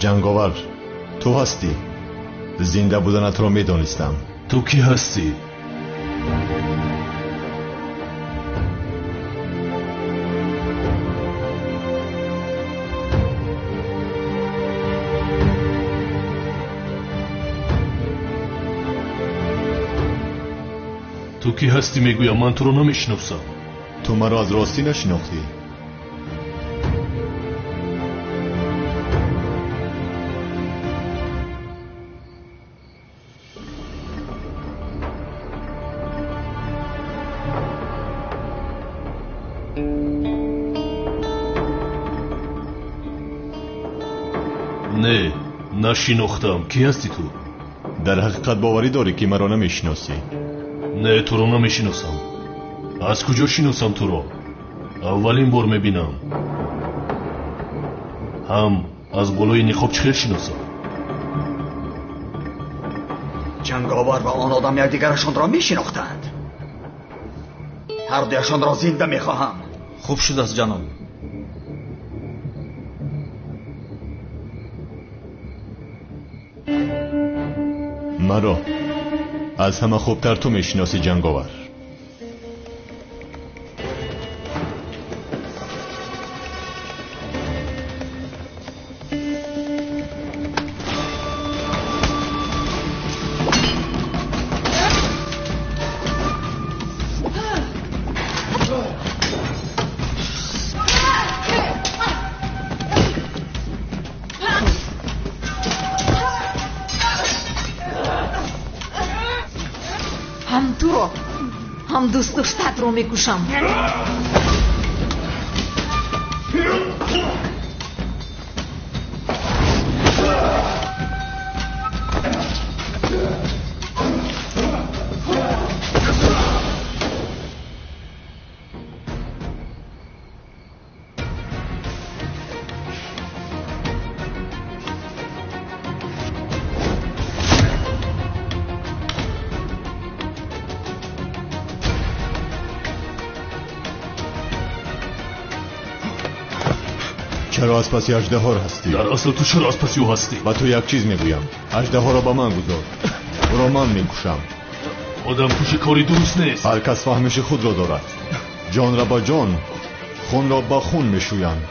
جنگاور تو هستی. زنده بودنت را میدانستم. تو کی هستی؟ تو کی هستی میگویم، من تو رو نمیشناسم. تو مرا از راستی نشناختی. نه نشناختم. کی هستی تو؟ در حقیقت باوری داری که مرا نمیشناسی؟ نه تو رو نمیشناسم. از کجا شناسم تو رو؟ اولین بار میبینم. هم از بالای نقاب چخیر شناسم. جنگاور و آن آدم یکدیگرشان را میشناختند. هر دویشان را زنده میخواهم. خوب شد است جناب. مرا از همه خوبتر تو میشناسی جنگاور. هم تو رو هم دوست داشتت رو میکشم. چرا از پسی اژدها هستی؟ در اصل تو چرا از پسی او هستی؟ و تو یک چیز میگویم، اژدها را با من گذار. او را من میکشم. آدم کشی کاری درست نیست. هر کس فهمش خود را دارد. جان را با جان، خون را با خون میشویند.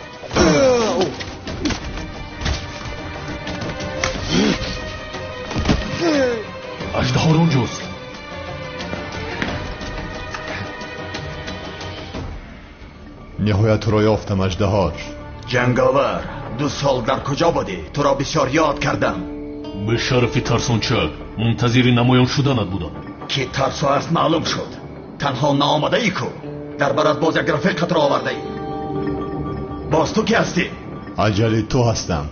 اژدها را اونجاست. نهایت تو را یافتم اژدها. جنگاور 2 سال در کجا بودی؟ تو را بسیار یاد کردم. به شرف ترسانچک منتظر نمایان شدنت بودم. که ترسو است معلوم شد. تنها نامده ای کو در برات باز یک رفیقت را آورده ای. باز تو کی هستی؟ اجل تو هستم.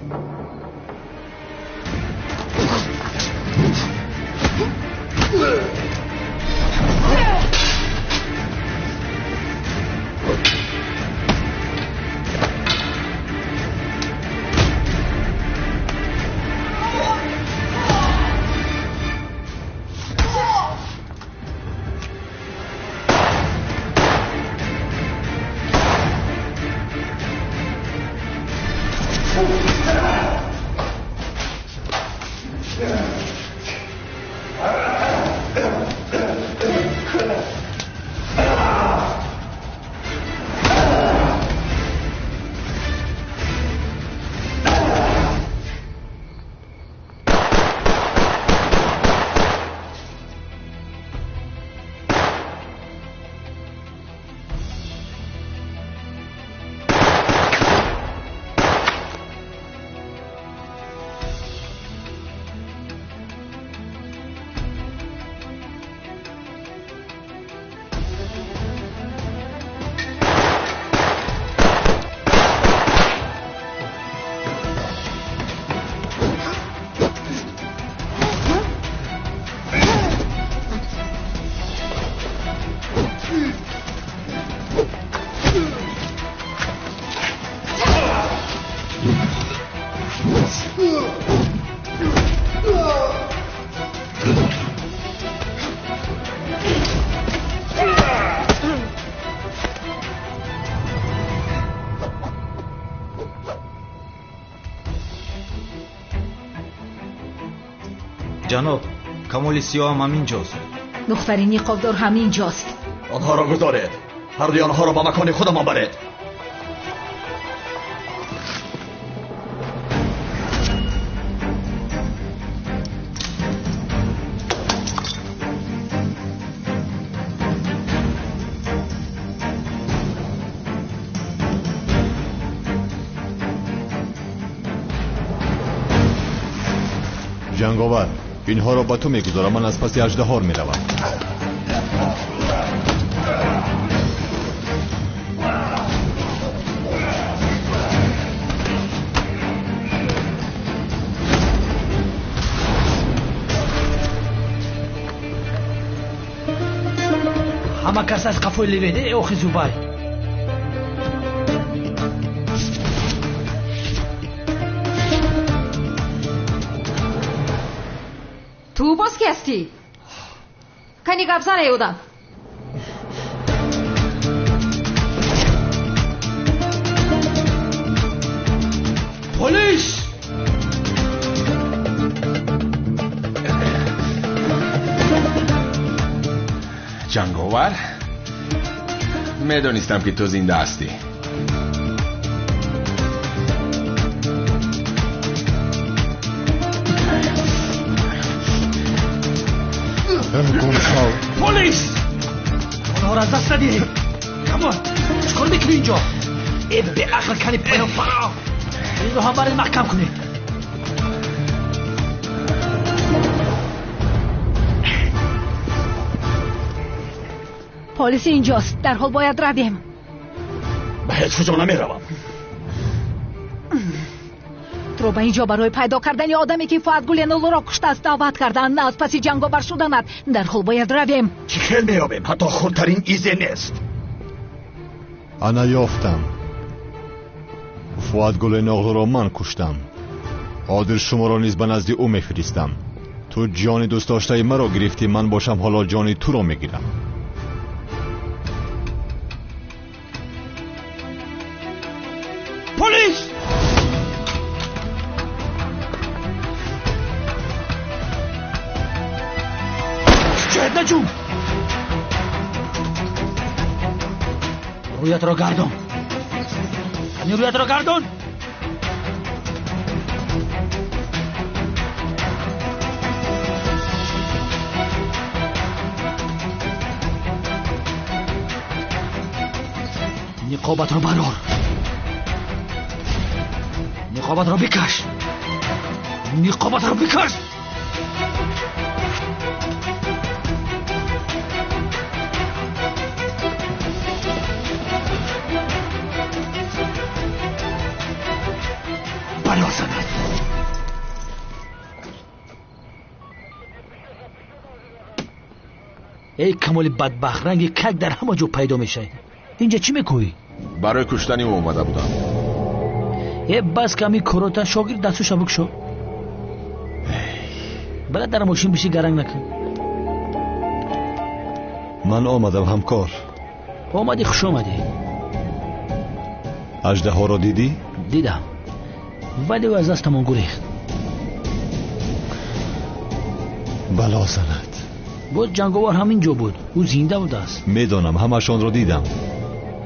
جناب کمال سیاه هم همینجاست. دختری نقابدار همینجاست. آنها را گذارید. هر دوی آنها را با مکان خودمان برید. جنگاور اینها را با تو میگذارم. من از پس اژدها میروم. همه کس از قفوی لیویده اوخی زوبای. Tu boz kesdi. Kani gapsan ayudan. Polis! جنگاور میدونستم که تو زنده هستی. پلیس! اونها را از دست ندید. کمان چکار میکنی اینجا؟ ای به عقل کنی پایان فرا. این رو هم برای محکم کنید. پلیس اینجاست. در حال باید رویم. به هیچ کجا نمیروم. تو به اینجا برای پیدا کردن آدمی که فؤاد گلینالو را کشته است دعوت کردن. نه از پس جنگاور شدنت. در حال باید رویم. چی خیل میابیم؟ حتی خودترین ایزه نیست. انا یافتم. فؤاد گلینالو را من کشتم. عادل شما را نیز به نزد او میفرستم. تو جان دوست داشته مرا گرفتی. من باشم حالا جان تو را میگیرم. پلیس! شاید نجوم! رویت را گردان. رویت را گردان. نقابت را برار. نقابت را بکش. نقابت را بکش. بلا زند. ای کمال بدبخت، رنگ کک در همه جا پیدا میشه. اینجا چی میکنی؟ برای کشتنی او اومده بودم. یه بس کمی کروتا شاگرد دستو شبک شو. بلد در ماشین بشی گرنگ نکن. من آمدم همکار. آمدی خوش آمدی. اژدها را دیدی؟ دیدم ولی او از دستمان گریخت. بلا زند. بود جنگاور همینجا بود. او زنده بود است. میدانم همشان را دیدم.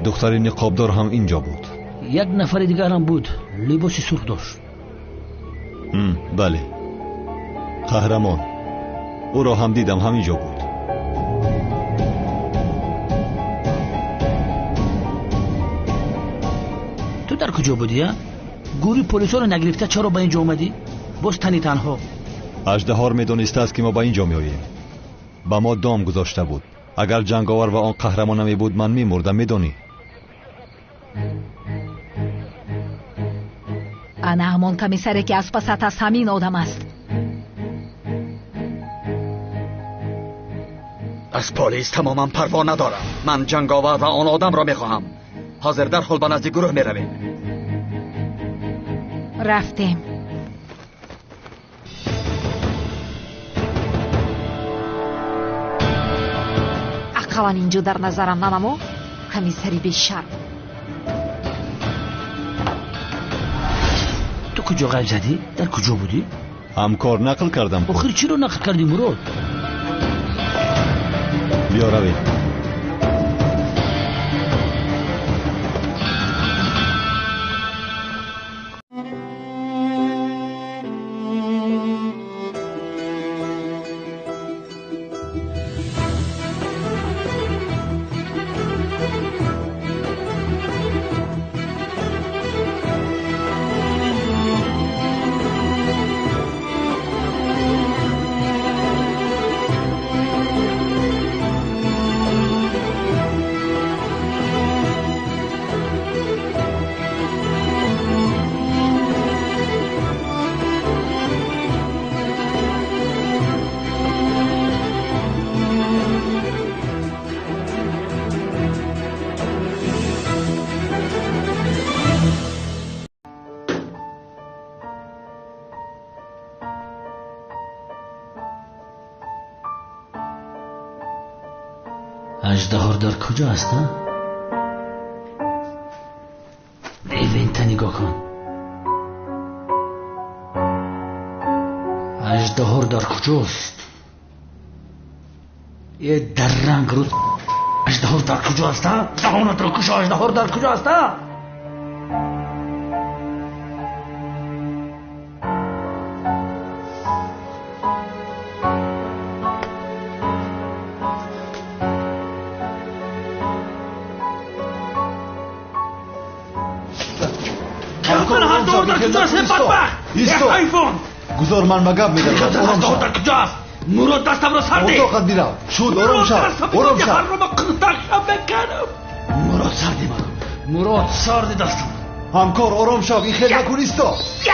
دختر نقابدار هم اینجا بود. یک نفر دیگر هم بود. لباسی سرخ داشت. بله قهرمان. او را هم دیدم همینجا بود. تو در کجا بودی؟ گوری پلیسا رو نگرفته چرا با اینجا اومدی؟ باز تنی تنها. اژدها میدونسته است که ما با اینجا میآییم. با ما دام گذاشته بود. اگر جنگاور و آن قهرمان نمی بود من میمردم. میدونی؟ انا همان کمیسره که از پست از همین آدم است. از پلیس تماما پروا ندارم. من جنگاور و آن آدم را میخواهم. حاضر در حال به نزد گروه میرویم. رفتیم. اقلا اینجا در نظرم ننمو. کمیسری بیشرم. تو کجا غل زدی؟ در کجا بودی؟ همکار نقل کردم. آخر چی رو نقل کردی مراد؟ بیا روی. اژدها در کجا است؟ ایوینت نگاه کن. اژدها در کجاست؟ یه در رنگ رو اژدها در کجا است؟ جهانت رو کجا اژدها در کجا است؟ گذار من مگاب میدم. آرام شو. مراد دستم رو سر ده. اتاقت میرم. شود آرام شو. آرام شو. مراد سردی من. مراد سردی دستم. همکار آرام شو. این خیلی نکن.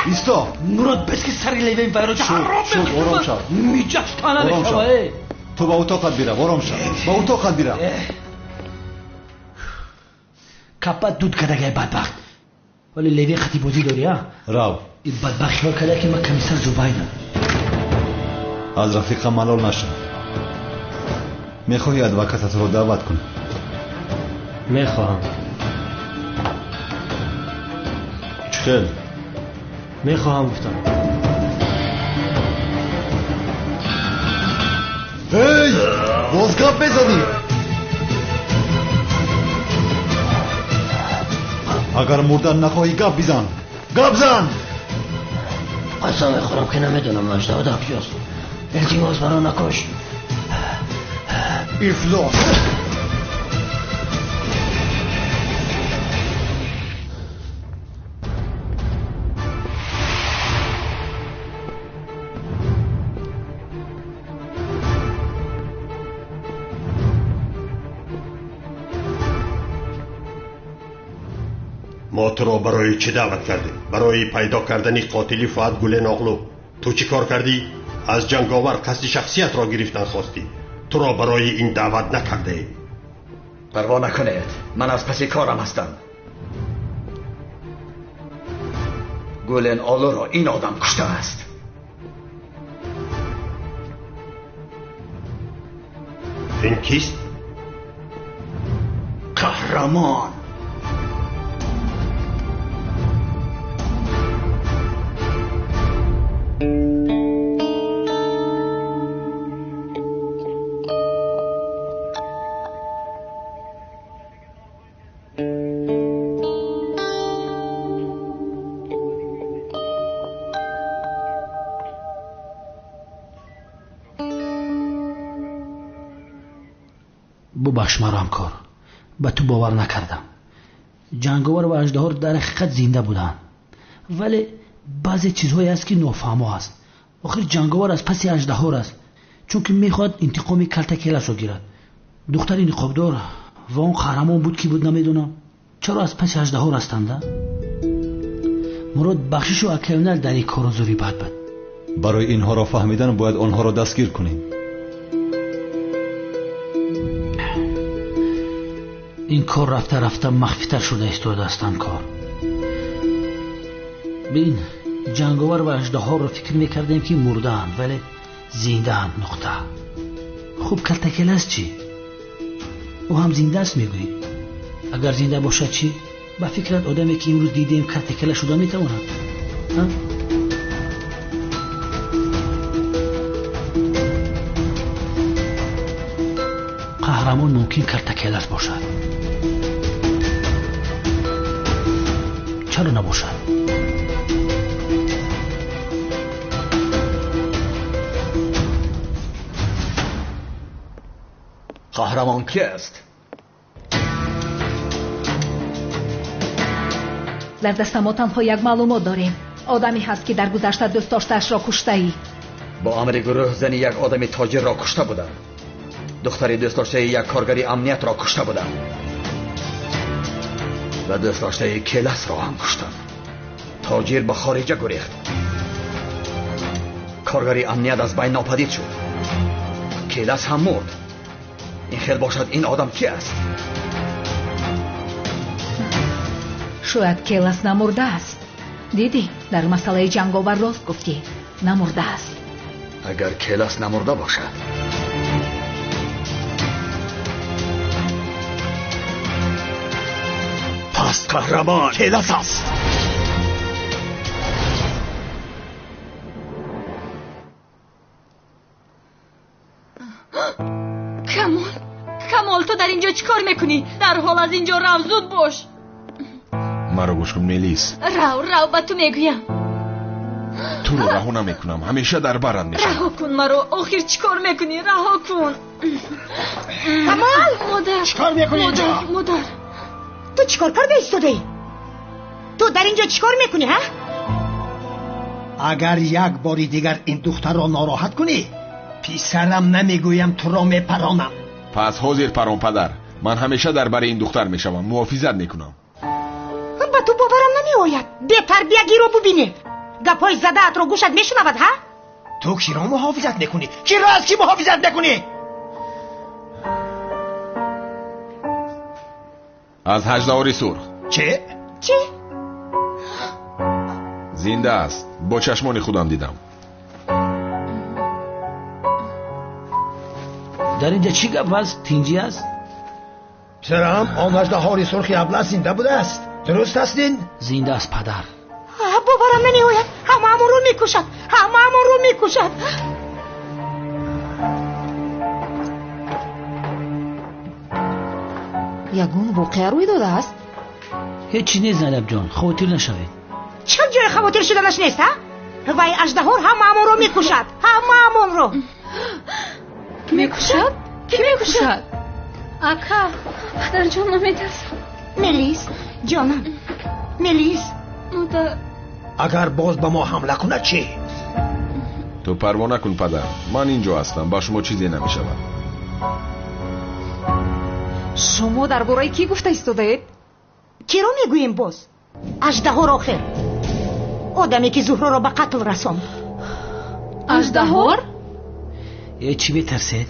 ایستا. مراد بس که سری لیوه این فیروز شود آرام شو. میجشتانه نشو. تو با اتاقت میرم. آرام شو. با اتاقت میرم. کپت دود کدگه بدبخت. ولی لیوه خطی بودی داری ها؟ راو. این بدبخت ها کده که من کمیسر زوبایدم. از رفیقم ملال نشم. میخواهی ادوکاتت رو دعوت کنی؟ میخواهم. چخیل؟ میخواهم گفتم. هی! باز گپ بزنی! اگر مردن نخواهی گپ بزن. گپ زن! قسم میخورم که نمیدونم اژدها در کجاست. التماس برا نکش. افلاس. ما تو را برای چه دعوت کردیم؟ برای پیدا کردن قاتلی فؤاد گل ناغلو. تو چی کار کردی؟ از جنگاور قصد شخصیت را گرفتن خواستی. تو را برای این دعوت نکرده ایم. پروا نکنید، من از پس کارم هستم. گولن آلو را این آدم کشته است. این کیست؟ قهرمان. ببخش مرا همکار، به تو باور نکردم. جنگاور و اژدها در حقیقت زنده بودن، ولی بعضی چیزهایی است که نافهمه است. آخر جنگاور از پس اژدها است، چون که میخواد انتقام کلتکیلش رو گیرد. دختر نقابدار و اون قهرمان بود که بود نمیدونم. چرا از پس اژدها هستند؟ مراد بخشش و اکیونل در این کار زوری بد بود. برای اینها را فهمیدن باید آنها را دستگیر کنیم. این کار رفته رفته مخفی‌تر شده است داستان کار. ببین، جنگاور و اژدها رو فکر میکردیم که مردن، ولی زنده هم. نقطه. خوب کلتکل است چی؟ او هم زنده است میگویی. اگر زنده باشد چی؟ با فکرت آدمی که امروز دیدیم کلتکل شده میتواند؟ قهرمان ممکن کرد کیلس باشد. چرا نباشد؟ قهرمان کی است؟ در دست ما تنها یک معلومات داریم. آدمی هست که در گذشته دوست داشته‌اش را کشته. با امر گروه زن یک آدم تاجر را کشته بودند. دختر دوست داشته یک کارگری امنیت را کشته بودند و دوست داشته کیلس را هم کشتند. تاجر به خارجه گریخت. کارگری امنیت از بین ناپدید شد. کیلس هم مرد. این خیلی باشد این آدم کی است؟ شاید کیلس نمرده است. دیدی در مسئله جنگاور راست گفتی، نمرده است. اگر کیلس نمرده باشد پس قهرمان کیلس است. کمال تو در اینجا چیکار میکنی؟ در حال از اینجا رو، زود باش. مرا گوش کن ملیس. رو با تو میگویم. تو رو رها نمیکنم، همیشه در برم میشم. رها کن مرا. آخر چیکار میکنی؟ رها کن. کمال مادر چیکار میکنی اینجا؟ مادر تو چیکار کرده ایستاده؟ تو در اینجا چیکار میکنی ها؟ اگر یک باری دیگر این دختر را ناراحت کنی پیسرم نمیگویم تو را میپرانم. پس حاضر پرام پدر، من همیشه در برای این دختر میشوم، محافظت میکنم. با تو باورم نمیآید. بهتر بیا گیرو ببینی. گپای زده ات رو گوشت میشنود ها؟ تو کی را محافظت میکنی؟ کی را از کی محافظت میکنی؟ از هجدهاری سرخ. چه؟ زنده است، با چشمان خودم دیدم. در اینجا چی گپ است؟ تینجی است؟ پسرم آن اژدهار سرخی ابله زنده بوده است. درست هستین؟ زنده است پدر. باورم نمیآید. همون رو میکشد. همون رو میکشد. یگون واقعه روی داده است؟ هیچی نیست زینب جان، خاطر نشوید. چه جای خاطر شدنش نیست ها؟ وای اژدهار همون رو میکشد. همون رو میکشد؟ کی میکشد؟ اکا پدر جان نمیترسم. ملیس جانم، ملیس. مادر اگر باز به ما حمله کنه چی؟ تو پروا نکن پدر، من اینجا هستم، با شما چیزی نمیشود. شما درباره کی گفته ایستادید؟ کی رو میگوییم باز؟ اژدهار آخر، آدمی که زهره را به قتل رساند. اژدهار؟ چی بترسید؟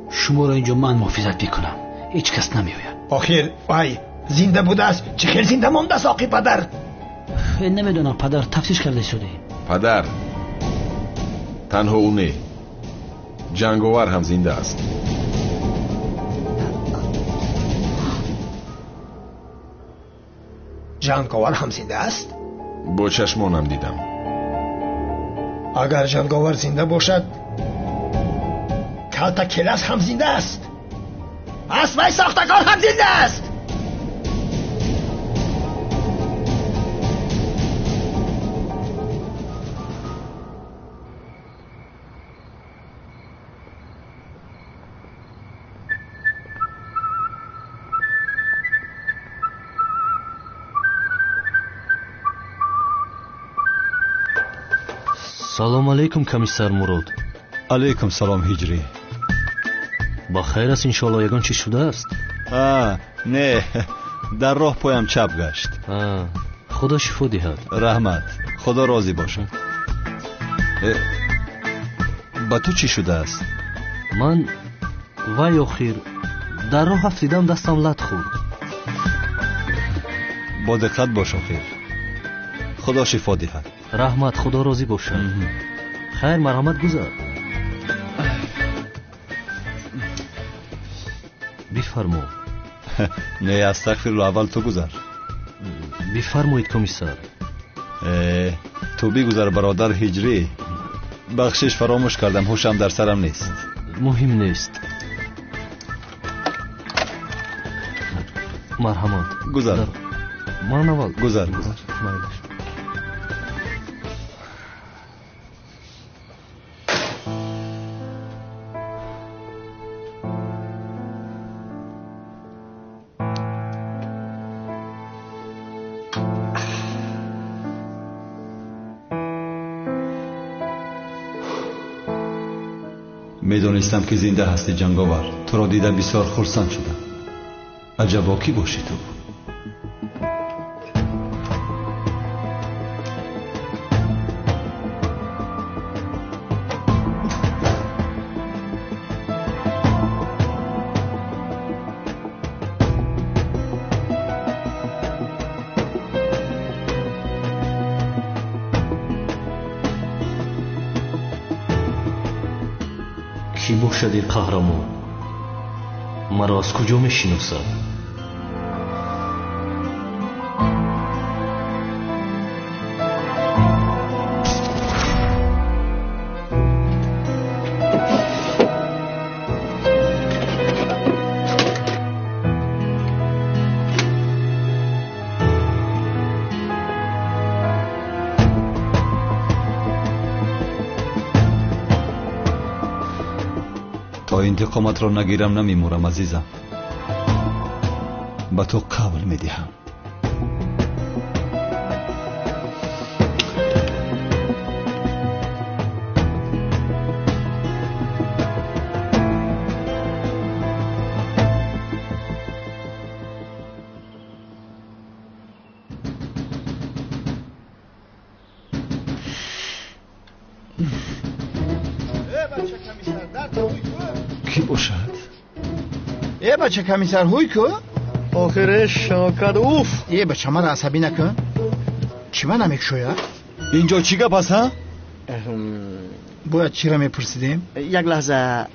شما را اینجا من محافظت میکنم، هیچ کس نمیآید. آخر وای زنده بوده است؟ چه خیلی زنده مانده است آقی پدر؟ نمیدونم پدر، تفتیش کرده شده. پدر تنها اونه، جنگاور هم زنده است. جنگاور هم زنده است؟ با چشمانم دیدم. اگر جنگاور زنده باشد کلتا کیلس هم زنده است. پس وای ساختگان هم زنده است. سلام علیکم کمیسر مراد. علیکم سلام هجری. با خیر است انشالله. یگان چی شده است؟ نه، در راه پایم چپ گشت. خدا شفا دهد. رحمت، خدا راضی باشد. با تو چی شده است؟ من وای آخر در راه افتیدم، دستم لط خورد. با دقت باش آخر. خدا شفا دهد. رحمت، خدا راضی باشد. خیر، مرحمت گذار. بفرمو. نه استغفرالله، اول تو گذر. بفرمایید کمیسر. تو بگذر برادر هجری. بخشش فراموش کردم، هوشم در سرم نیست. مهم نیست. марҳамат. Гузар. Ман аввал. Гузар. Майлаш. میدونستم که زنده هستی جنگاور. تو را دیده بسیار خرسند شدم. عجبا کی باشی تو؟ کی باشد این قهرمان؟ مرا از کجا میشناسد؟ تا انتقامت را نگیرم نمیمورم عزیزم. به تو قول میدهم. کی باشد؟ ای بچه کمیسر هوی کو؟ آخرش شاکد اوف. ای بچه من عصبی نکن. چی من نمیک شویا؟ اینجا چی گپ است ها؟ باید چی را میپرسیدیم؟ یک لحظه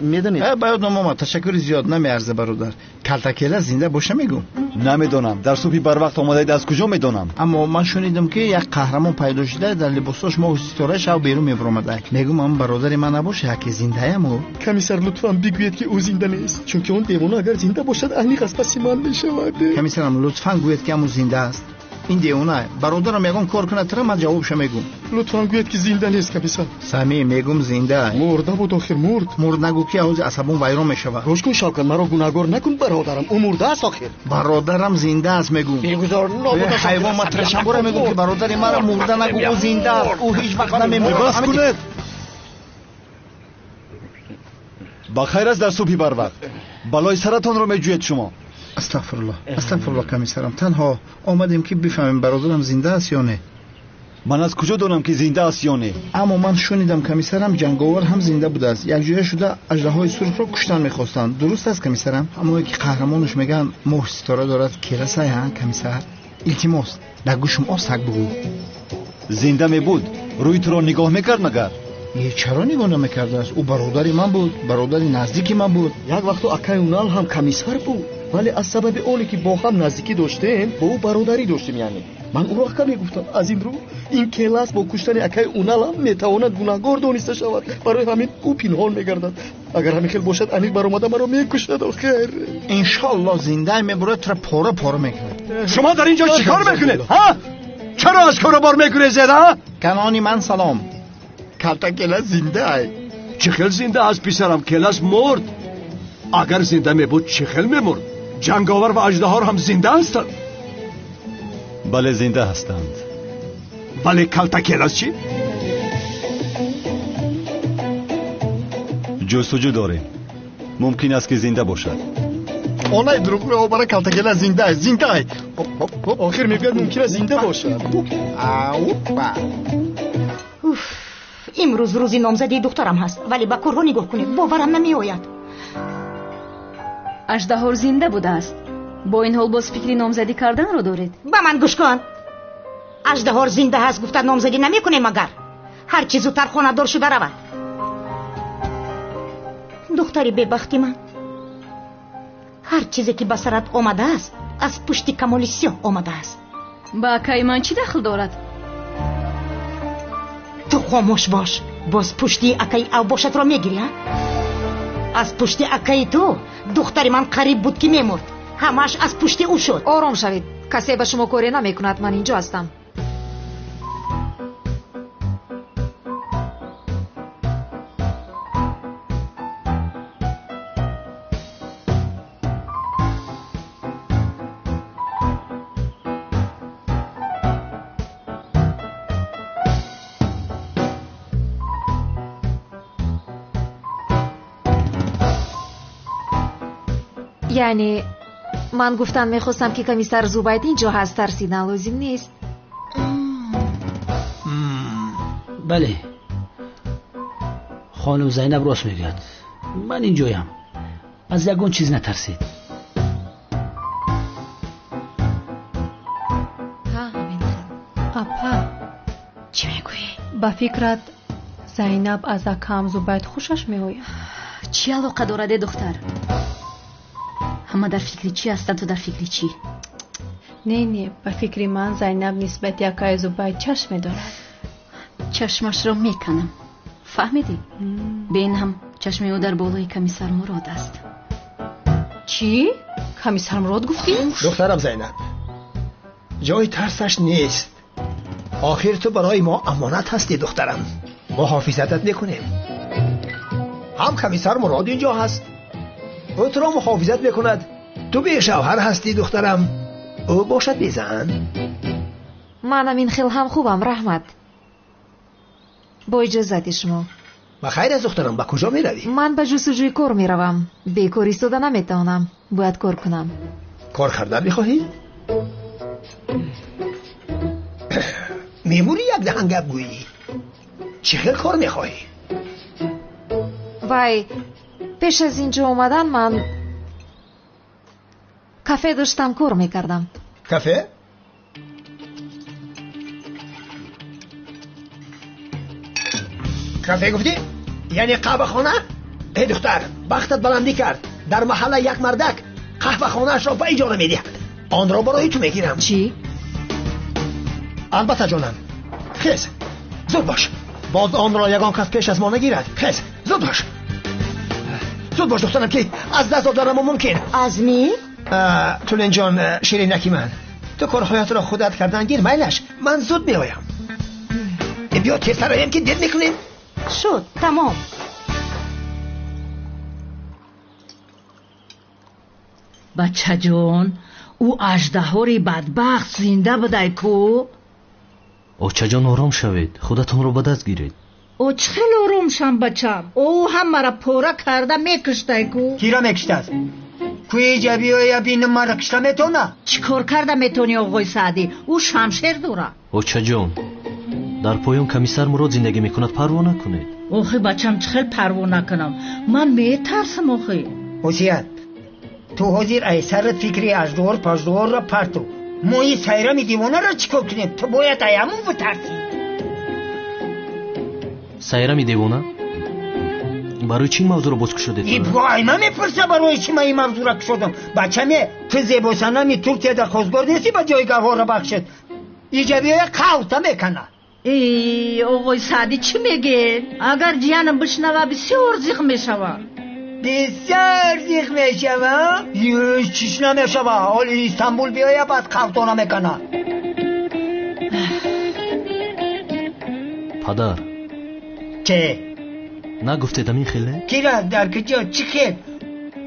میدونید؟ باید نماما تشکر زیاد نمیارزه برادر. کلتکیله زنده باشه میگم. نمیدونم. در صبحی بر وقت آمده از کجا میدونم؟ اما من شنیدم که یک قهرمان پیدا شده در لباساش ما ستاره شو بیرون میفرماده. میگم من برادر من نباشه که زنده ام. کمیسر لطفاً بگویید که او زنده نیست، چون که اون دیوانه اگر زنده باشد علی از پس من میشود. کمیسرم لطفاً گویید که او زنده است. این دیوانه برادرم میگم کار کنه ترا من جوابش میگم. لطفاً گویید که زنده نیست کمیسر. سمی میگم زنده. مرده بود آخر مرد نگو که اوز عصبم ویران میشود. روش کن شاکر مرا گناهگار نکن برادرم. او مرده است آخر. برادرم زنده است میگم. بیگزار نابود است. حیوان مترشم برا میگم که برادر مرا مرده نگو او زنده است. او هیچ وقت نمیمیره. بس کنید. با خیر است در صبحی بر وقت. بالای سرتان رو میجوید شما. استغفرالله کمیسرم. تنها آمدیم که بفهمیم برادرم زنده است یا نه. من از کجا دونم که زنده است یا نه؟ اما من شنیدم کمیسرم جنگاور هم زنده بوده است. یک جای شده اژدهای سرخ را کشتن میخواستند. درست است کمیسرم؟ اما که قهرمانش میگن مهر ستاره دارد کلاسای ها کمیسر. التماس در گوشم آسک بگو. زنده می بود. روی تو را نگاه میکرد مگر؟ چرا نگاه نمیکرده است؟ او برادری من بود، برادری نزدیکی من بود. یک وقت اکای اونال هم کمیسر بود، ولی از سبب اونی که با هم نزدیکی داشتیم با او برادری داشتیم. یعنی من او را کمی گفتم از این رو این کلاس با کشتن اکای اونال هم میتواند گناهگار دانسته شود. برای همین او پنهان میگردد. اگر همین خیل باشد انیق برآمده مرا میکشد. آخر انشالله زنده میبره تر پاره میکنه. شما در اینجا چیکار میکنید ها؟ چرا از کاروبار میگریزید ها؟ کنانی من سلام. کلتا کلاس زنده ای. چه خیل زنده است پسرم؟ کلاس مرد. اگر زنده می بود چه خیل می مرد؟ جنگاور و اژدها هم زنده هستند. بله زنده هستند. بله کلتا کلاس چی؟ جستجو داریم. ممکن است که زنده باشد. اونای دروغ رو برای کلتا کلاس زنده ای. آخر میگوید ممکن است زنده باشد. امروز روزی نامزدی دخترم هست، ولی با کورها نگاه کنید باورم نمی آید. اژدها زنده بوده است. با این حال باز فکری نامزدی کردن رو دارید؟ با من گوش کن. اژدها زنده هست گفته نامزدی نمی کنه مگر هر چیز زودتر خانه دار شده رود. دختری ببختی من هر چیزی که به سرت آمده است از پشت کمال سیاه آمده است. با اکای من چی دخل دارد؟ تو خاموش باش. باز پشتی اکای او باشد را میگیری ها؟ از پشتی اکای تو دختری من قریب بود که میمرد. همش از پشت او شد. آرام شوید. کسی به شما کاری نمیکند. من اینجا هستم. یعنی من گفتم میخواستم که کمیسر زوبید اینجا هست. ترسیدن لازم نیست. بله خانم زینب راست میگد. من اینجایم. از یگون چیز نترسید. اپا چی میگویی؟ با فکرت زینب از اکام زوبید خوشش میآید؟ چی علاقه دارد دختر؟ همه در فکری چی هستند؟ تو در فکری چی؟ نه به فکری من زینب نسبت اکای زوبید چشم دارد. چشمش را میکنم. فهمیدی؟ بین هم چشم او در بالای کمیسر مراد است. چی؟ کمیسر مراد گفتی؟ دخترم زینب جای ترسش نیست. آخر تو برای ما امانت هستی دخترم. ما حافظتت میکنیم. هم کمیسر مراد اینجا هست. او تو را محافظت میکند. تو به شوهر هستی دخترم. او باشد بیزن. منم این خیل هم خوبم رحمت. با اجازت شما. بخیر از دخترم. با کجا می روی؟ من به جستجوی کار می روم. بیکاری ایستاده نمیتوانم. باید کار کنم. کار کردن میخواهی؟ میمونی یک دهن گپ گویی. چه خیل کار میخواهی؟ وای پیش از اینجا اومدن من کافه داشتم کار میکردم. کافه؟ کافه گفتی؟ یعنی قهوه خانه؟ ای دختر بختت بلندی کرد. در محله یک مردک قهوه خانه اش را به اجاره میدهد. آن را برای تو میگیرم. چی؟ البته جانم. خیز زود باش. باز آن را یگان کس پیش از ما نگیرد. خیز زود باش. زود باش دخترم که از دست دادنم ممکن. ازمی؟ تولین جان شیرینکی من. تو کارهایت را خودت کردن گیر میلش. من زود میایم. بیا تیر سرایم که دید میکنیم. شد تمام. بچه جان او اژدهاری بدبخت زنده بوده کو؟ اوچه جان آرام شوید. خودتون رو به دست گیرید. او چخیل آرام شم بچم. او هم مرا پورا کرده میکشته کو؟ کی را میکشته است؟ کوی جبی و یا بین مرا کشته میتونه؟ چیکار کرده میتونی آقای سعدی؟ او شمشیر داره. اوچه جان در پایان کمیسر مراد زندگی میکند. پروا نکنید. اوخی بچم چخیل پروا نکنم. من میترسم اوخی. حسیت تو حضیر ای سر فکری اجدور پجدور را پرتو. ما این سیرم دیوانه را چیکار کنیم؟ تو باید ایمون بترسی. سیرم دیوانه؟ برای چی این موضوع رو باز کشیدید؟ ای وای من میپرسم برای چی من این موضوع را کشیدم. بچه‌م تو زیباسنمی ترکیه در خواستگار نیستی به جایگاه ها را بخشید. ایجابی های قوطه میکنه. ای آقای سعدی چی میگه؟ اگر جیانم بشنوه بسیار زیغ میشوه. بسیار زیغ میشوه؟ چیش نمیشوه. حال استانبول بیایه بعد قوطه نمیکنه. پدر چه؟ نگفتید این خیله؟ کی را در کجا چی خیل؟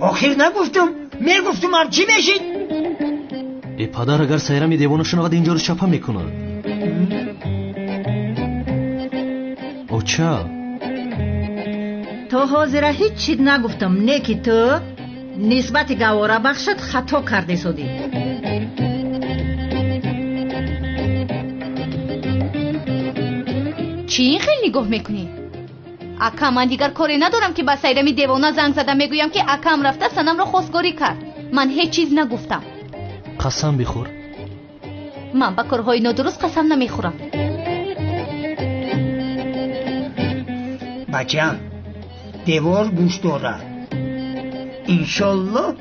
آخر نگفتم. میگفتم هم چی میشید؟ ای پدر اگر سیرم دیوانه شنود اینجا رو چپه میکنه. او چه؟ تو حاضره هیچ چیز نگفتم. نه که تو نسبت گواره بخشت خطا کرده سودی. چی این خیلی نگاه میکنی؟ اکا من دیگر کاری ندارم که با سیرمی دیوانه زنگ زدم میگویم که اکام رفته سنم را خواستگاری کرد. من هیچ چیز نگفتم. قسم بخور. من با کارهای نادرست قسم نمیخورم. بچم دیوار گوش داره. انشالله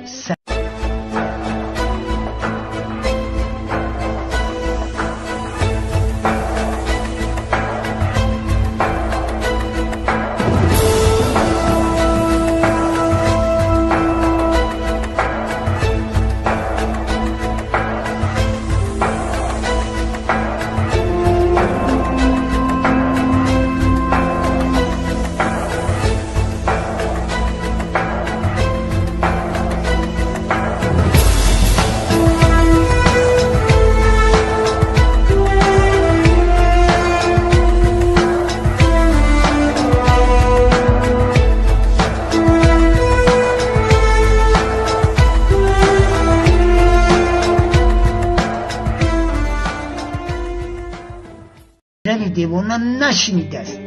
دیوانه نشنیده است.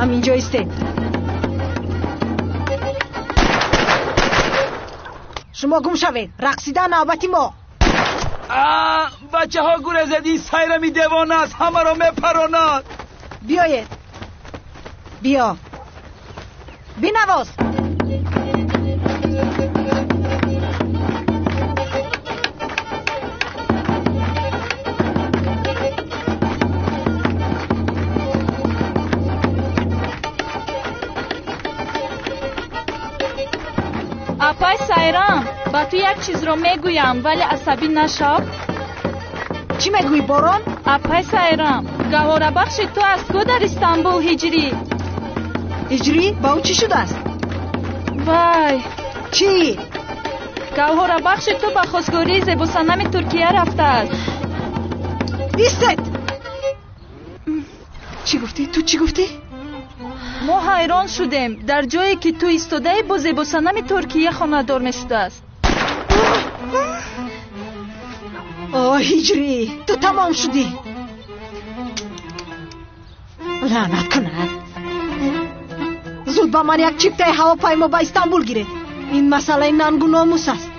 همینجا ایسته. شما گم شوید. رقصیدن نوبتی ما. بچه ها گوره زدی سایرمی دیوانه است، همه را میپراند. بیایید. بیا بینواز. اپای سایرام، با تو یک چیز رو میگویم ولی عصبی نشو. چی میگویی باران؟ اپای سایرام، گوهر بخش تو از کو در استانبول هجری؟ هجری؟ با او چی شده است؟ وای چی؟ گوهر بخش تو با خواستگاری زیبا صنم ترکیه رفته است. ایستد. چی گفتی؟ تو چی گفتی؟ ما حیران شدیم، در جایی که تو ایستاده با زیبا صنم ترکیه خانه‌دار میشده است. هجری، تو تمام شدی. لعنت کند. زود با من یک چیپته هواپیما با استانبول گیرید. این مسئله ننگ و ناموس است.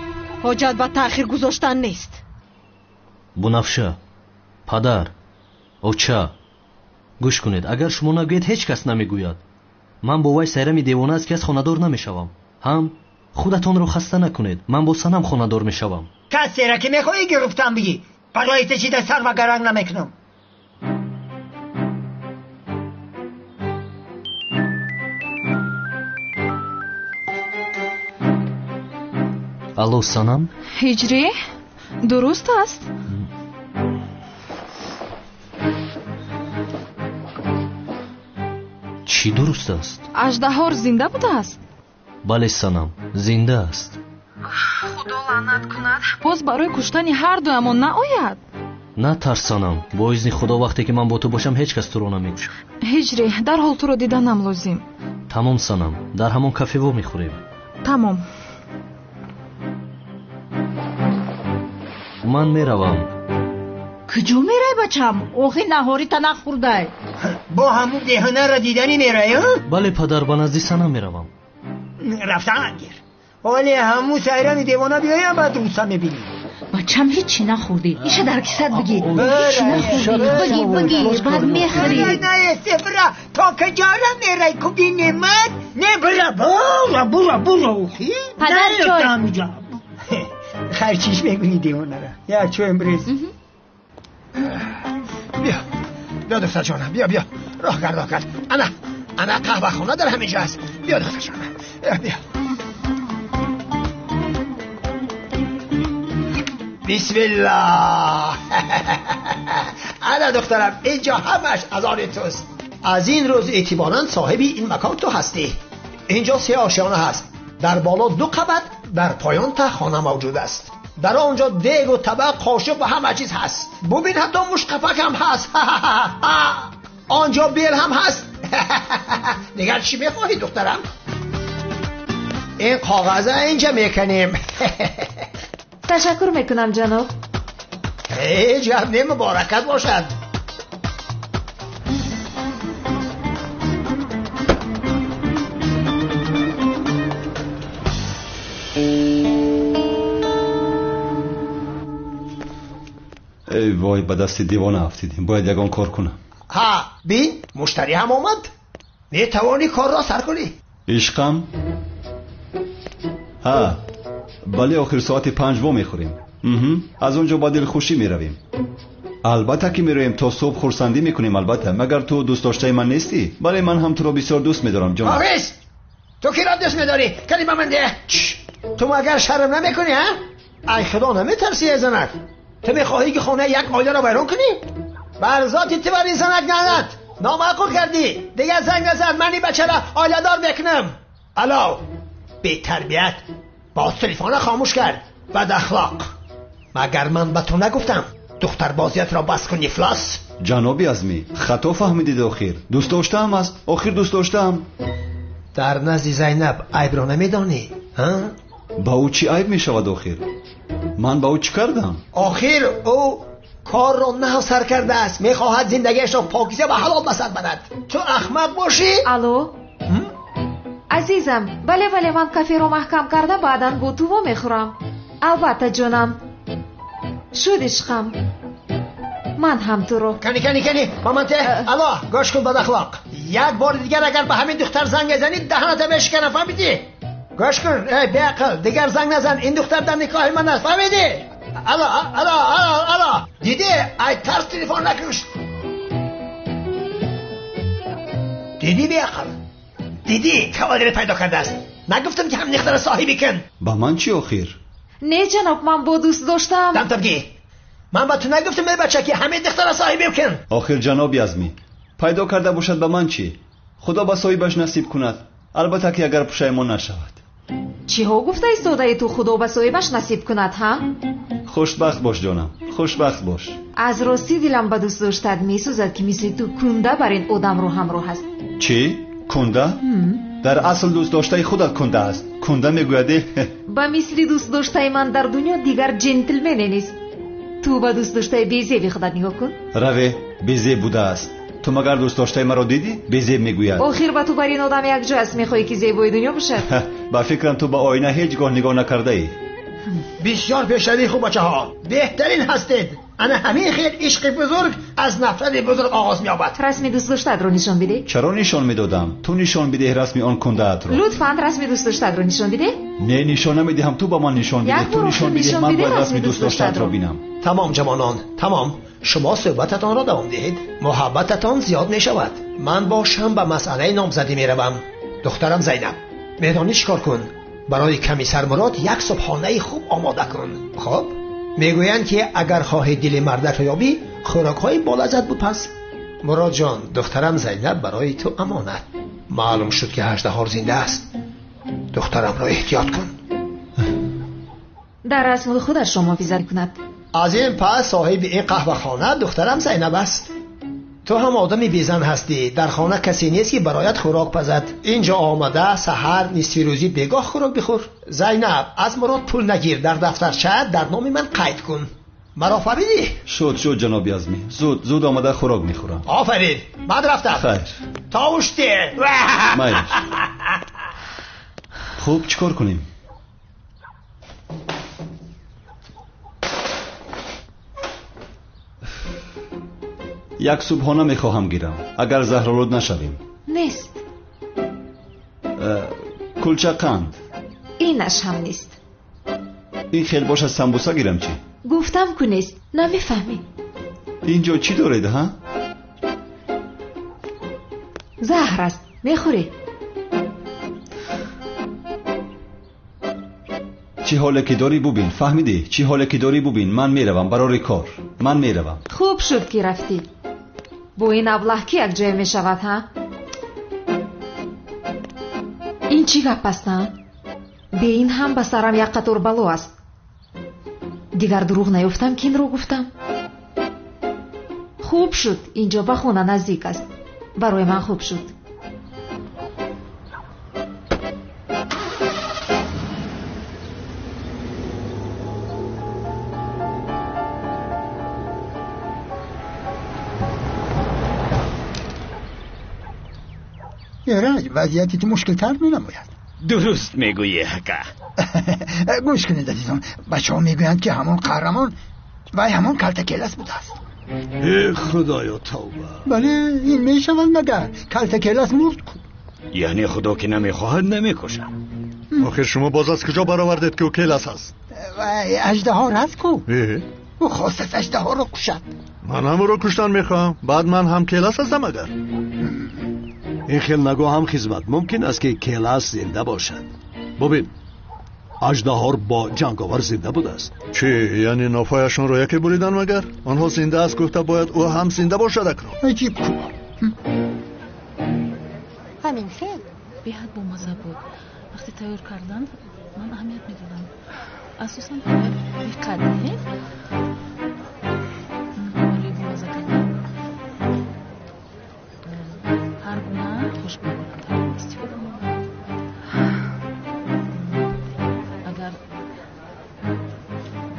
حاجت به تأخیر گذاشتن نیست. بنفشه، پدر، اوچه، گوش کنید. اگر شما نگوید هیچ کس نمیگوید. من با وی سیرمی دیوانه از کس خانه‌دار نمیشوم. هم خودتان رو خسته نکنید. من با سنم خانه‌دار میشوم. کسی را که میخوایی گرفتم بگی. برای تشیده سر و گرنگ نمیکنم. الو سنم؟ هجری؟ درست است؟ چی درست است؟ اژدها زنده بوده است. بله سنم، زنده است. خدا لعنت کند. باز برای کشتن هر دویمان نآید. نه ترسانم. با اذن خدا وقتی که من با تو باشم هیچ کس تو رو نمیکشه. هجری، در حال تو رو دیدنم لازم. تمام سنم، در همون کافه و میخوریم. تمام. من میروم. کجا میره بچم؟ اوخی نهاری تا نخورده. با همون دهنه را دیدنی میره؟ بله پدر، با نزدی سنم میروم. رفتن گیر. ولی همون سایران دیوانه بیایم بعد روسا میبینی. بچم هیچی نخوردی. ایشه در کسات بگی. هیچی نخوردی. بگی بعد میخوری. نه سفره تا کجا را میره کبی نمت؟ نه برا اوخی. پدر چای. خرچیش میگونی دیوانه را. یا چو امروز. بیا دختر جانم، بیا راه کرد. انا قهوه خونه در همینجا هست. بیا دختر جانم، بیا. بسم الله. انا دخترم، اینجا همش از آن توست. از این روز اعتباراً صاحبی این مکان تو هستی. اینجا 3 آشیانه هست. در بالا 2 قبت، در پایان تا خانه موجود است. در آنجا دیگ و طبق، قاشق و همه چیز هست. ببین حتی مشقفک هم هست. آنجا بیل هم هست. نگر چی میخواهی دخترم؟ این کاغذه اینجا میکنیم. تشکر میکنم جناب. جمعه مبارکت باشد. ای وای، به دست دیوانه افتیدیم. باید یگان کار کنم. ها بین، مشتری هم آمد. میتوانی کار را سر کنی. عشقم؟ ها بله، آخر ساعت 5 میخوریم. از اونجا با دل خوشی میرویم. البته که میرویم تا صبح خورسندی میکنیم. البته مگر تو دوست داشته من نیستی؟ بله من هم تو رو بسیار دوست میدارم جان. حافظ، تو کی را دوست میداری؟ کلمه من ده. تو مگر شرم نمیکنی ها؟ ای خدا، نمیترسی از زنک؟ تو میخواهی که خانه یک عائله را ویران کنی؟ بر ذات تیوری زنک نند نامعقول کردی دیگر زنگ نزن من این بچه را آیله‌دار بکنم الو بی تربیت با تلفن خاموش کرد بد اخلاق مگر من به تو نگفتم دختر بازیت را بس کنی فلاس جناب عظمی خطا فهمیدید آخر دوست داشتم است آخر دوست داشتم در نزد زینب عیب را نمیدانی با او چی عیب می شود آخر من با او چی کردم آخر او کار را نه سر کرده است میخواهد زندگیش را پاکیزه و حلال بسر بند تو احمق باشی الو عزیزم بله من کافی رو محکم کرده بعداً با تو میخورم البته جونم شد عشقم من هم تو رو کنی مامانته الله گوش کن بد اخلاق یک بار دیگر اگر به همین دختر زنگ زنی دهنت بشکنم فهمیدی گوش کن ای بی عقل دیگر زنگ نزن این دختر در نکاح من است فهمیدی الله دیدی ای ترس تلفن نکش دیدی بی عقل دیدی کوالی پیدا کرده است نگفتم که هم دختر صاحبی کن با من چی آخر نه جناب من با دوست داشتم دم تبگی من با تو نگفتم ای بچه که همه دختر صاحبی کن آخر جناب عظمی پیدا کرده باشد به من چی خدا با صاحبش نصیب کند البته که اگر پشیمان نشود چی ها گفته ایستاده تو خدا با صاحبش نصیب کند ها خوشبخت باش جانم خوشبخت باش از راستی دلم به دوست داشتد میسوزد که مثل تو کنده بر این آدم رو همراه است چی کنده در اصل دوست داشته خودت کنده است کنده میگویدی با مثل دوست داشته من در دنیا دیگر جنتلمن نیست تو با دوست داشته بیزیبی خودت نگاه کن روی بیزیب بوده است تو مگر دوست داشته مرا دیدی بیزیب میگوید آخر با تو بر این آدم یک جا است میخوایی که زیبای دنیا باشد با فکرم تو با آینه هیچگاه نگاه نکرده ای بسیار پیشروی خوب بچه ها بهترین هستید انا همین خیر عشق بزرگ از نفرت بزرگ آغاز می‌یابد رسمی دوست داشتد رو نشان بده چرا نشان میدادم تو نشان بده رسمی آن کنده ات رو لطفاً رسمی دوست داشتد رو نشان بده نه نشان نمیدهم تو با من نشان بده تو نشان بده من باید رسمی دوست داشتد رو بینم تمام جوانان تمام شما صحبتتان را دوام دهید محبتتان زیاد میشود من باشم به مسئله نامزدی میروم دخترم زینب میدانی چیکار کن برای کمیسر مراد یک صبحانه خوب آماده کن خب میگویند که اگر خواهی دل مردک را یابی خوراک‌های بالعزت بود پس مراد جان دخترم زینب برای تو امانت معلوم شد که اژدها زنده است دخترم را احتیاط کن در رسم خودش شما ویزر کند از این پس صاحب این قهوه خانه دخترم زینب است تو هم آدمی بیزن هستی در خانه کسی نیست که برایت خوراک پزد اینجا آمده سحر نصف روزی بگاه خوراک بخور زینب از مراد پول نگیر در دفترچه در نام من قید کن مرا فهمیدی شد جناب عظمی زود آمده خوراک میخورم آفرین بعد رفتم خیر تا وشتی مایش خوب چیکار کنیم یک صبحانه میخواهم گیرم اگر زهرآلود نشویم نیست کلچه قند اینش هم نیست این خیلی باشه سمبوسه گیرم چی گفتم که نیست نمیفهمی اینجا چی دارید ها زهر است میخوری چی حاله که داری ببین فهمیدی چی حاله که داری ببین من میروم برای کار من میروم خوب شد که رفتی با این ابله که یک جای میشود ها این چی گپ است نه به این هم به سرم یک قطور بلا است دیگر دروغ نیفتم که این رو گفتم خوب شد اینجا به خونه نزدیک است برای من خوب شد یارای وضعیتی تو مشکل تر می نماید درست میگویی حقا گوش کنید عزیزان بچه ها میگویند که همون قهرمان و همون کلتکلس بوده است خدایا توبه بله این میشود مگر کلتکلس مرد کن یعنی خدا که نمیخواهد نمیکشد آخر شما باز از کجا برآوردید که او کلس هست و اژدها رفت کو او خواست اژدها رو کشد من هم رو کشتن میخوام بعد من هم کلس هستم اگر این خیلی نگاه هم خدمت ممکن است که کلاس زنده باشد ببین اژدهار با جنگاور زنده بوده است. چی؟ یعنی نافایشان رو یکی بریدن مگر؟ آنها زنده است گفته باید او هم زنده باشد اکرام. عجیب کو. همین خیلی بیاد با مزه بود. وقتی تیار کردن من اهمیت میدادم. اساساً بیقدره ولی با مزه کردن هر گونه خوش بگویم استفاده میکنم. اگر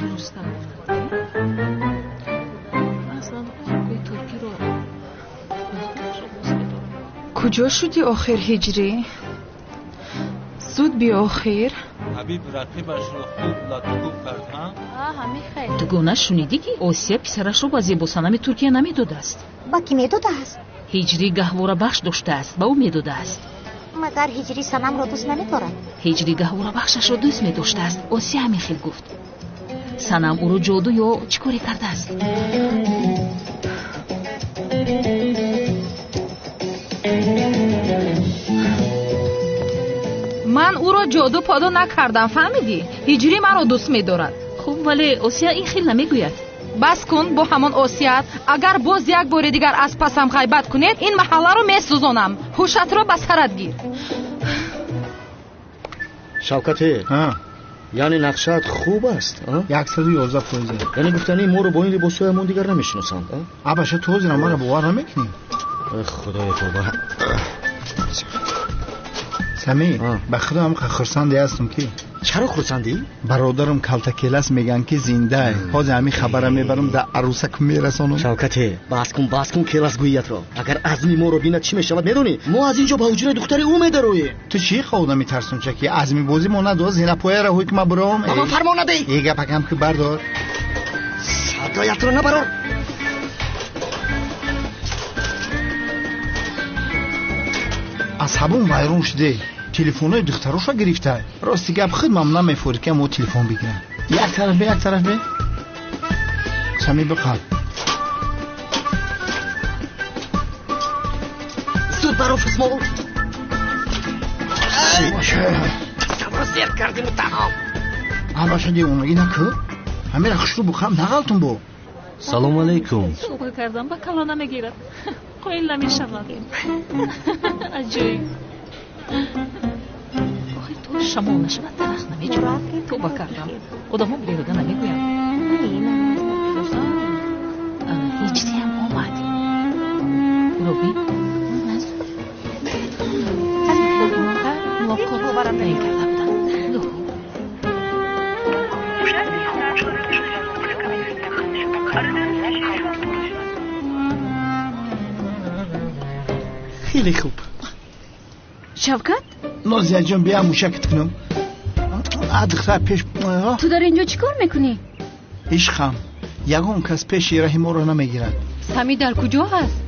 درست گفتم اصلا خوبی ترکی رو کجا شدی آخر هجری؟ زود بیا آخر. حبیب رقیبش رو خوب لطفو کرد ها؟ همین خیلی. تو گونه شنیدی که آسیا پسرش رو با زیباسنم ترکیه نمیداده است؟ با کی میداده است؟ هجری گهواره بخش داشته است با او میداده است. مگر هجری سنم را دوست نمیدارد؟ هجری گهواره بخشش را دوست میداشته است. آسیا همین خیلی گفت. سنم او رو جادو یا چیکاری کرده است؟ من او را جادو پادو نکردم فهمیدی؟ هجری من را دوست می‌دارد. خوب ولی آسیا این خیلی نمیگوید. بس کن با همان آسیت. اگر باز یک بار دیگر از پسم غیبت کنید این محله رو میسوزانم. هوشت را به سرت گیر. شوکتی یعنی نقشت خوب است 111%. یعنی گفتنی ما رو با این لباسایمون دیگر نمیشناسند. اباشه تو زیرا ما رو باور نمیکنیم. خدای توبه. سمی به خدا هم خرسنده هستم که. چرا خرسندی؟ برادرم کلتکیلس میگن که زنده. حاضر همین خبره میبرم در عروسک میرسانم. شوکتی بس کن کیلاس گویت را. اگر عزمی ما رو بیند چی میشود میدونی؟ ما از اینجا با حجره دختر او میدرویم. تو چی خودت میترسون چکی عزمی بازی ما نداد زینا پای را هوی که ما برام. اما فرمان ندی. ایگه پکم که بردار. صدایت رو نبرار. از همون وایرون شده تلفن‌های دختراشو گرفته. راستی گپ خودم نمیفوری که مو تلفن بگیرم. یک طرف به سمی بخواد. زود برو فسمو. صبر زیاد کردیم تمام. اما شدی اونگی نکو. همین رخشو بخوام نغلطم بو. سلام علیکم. توبه کردم با کلا نمیگیرد. قیل نمیشود. عجیب. آخه تو شما نشود درخت نمیجورد. توبه کردم. آدم‌ها بیرده نمیگویم. هیچی هم آمد. روبی موقع رو برام نمیکرده بودن. خیلی خوب. شوکت؟ نازیه جان بیا موشکت کنم. دختر پیش. تو داری اینجا چی کار میکنی؟ عشقم یگون کس پیش رحیم رو نمیگیرد. سمی در کجا هست؟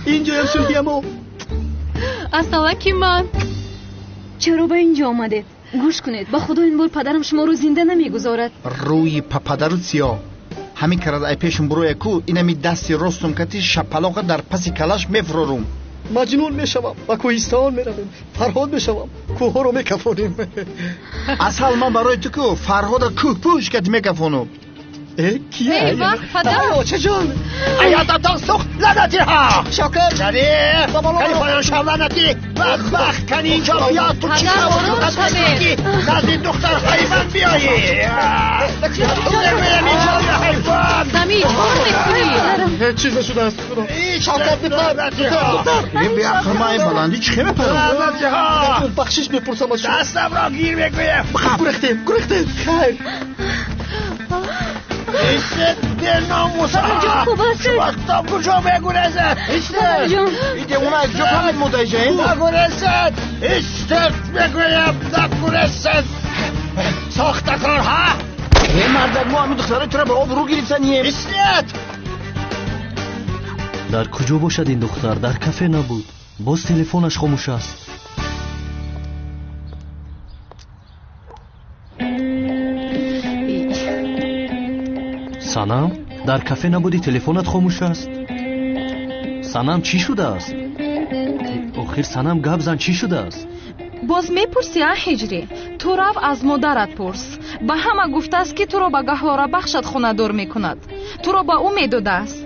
اینجا هم شدیم او. اصلا کی من؟ چرا به اینجا آمده؟ گوش کنید با خدا این بار پدرم شما رو زنده نمیگذارد. روی پدر سیاه همین کرد ای پیشم برو یکو اینمی دستی راستم کتی شپلاق در پسی کلاش میفرورم. مجنون میشوم و کوهستان میرویم. فرهاد میشوم کوه رو میکفونیم. اصل من برای تو که فرهاد کوه پوش کت میکفونم. کیه؟ پدر آچه جان ایادتان سخت لعنتی ها. شوکت شدی کنی پایان شب لعنتی بدبخت کنی اینجا بیاد تو چی خواهد رو قدرکی نزدی دختر حیوان بیایی. تو نمیم اینجا بیا حیوان. سمی چهار میکنی؟ هیچ چیز نشده است. شوکت دختر این بیا خرمای بلندی چی خیمه پرم؟ لعنتی ها. بخشش بپرسم از شما. دستم را گیر بگویم. گرخته خیر. ایسته دل ناموس ها. وقتا کجا بگورزد. ایسته ایده اونا اکجا پرد مدهجه این نگورزد. ایسته بگویم نگورزد. ساختکار ها. این مردک ما همین دختره تو را به آب رو گریفتنیم. ایستیت در کجا باشد این دختر؟ در کافه نبود. باز تلفنش خاموش است. سنم در کافه نبودی تلفنت خاموش است. سنم چی شده است؟ آخر سنم گپ زن چی شده است؟ боз мепурсӣ а ҳиҷрӣ? ту рав аз модарат пурс. ба ҳама гуфтааст ки туро ба гаҳвора бахшат хонадор мекунад. туро ба ӯ медодааст.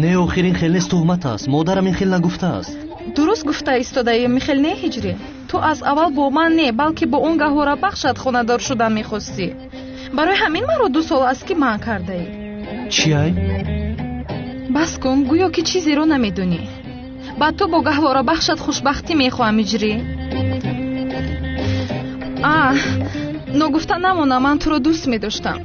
не охирин хел нест туҳмат аст. модарам ин хел нагуфтааст. дуруст гуфта истодаи михел не ҳиҷрӣ? ту аз аввал бо ман не, балки бо он гаҳвора бахшат хонадор шудан мехостӣ. барои ҳамин маро 2 сол аст ки манъ кардаӣ. чӣ ай? бас кун, гӯё ки чизеро намедонӣ. ба ту бо гаҳвора бахшат хушбахтӣ мехоҳам иҷрӣ. ногуфта намона, ман туро дӯст медоштам.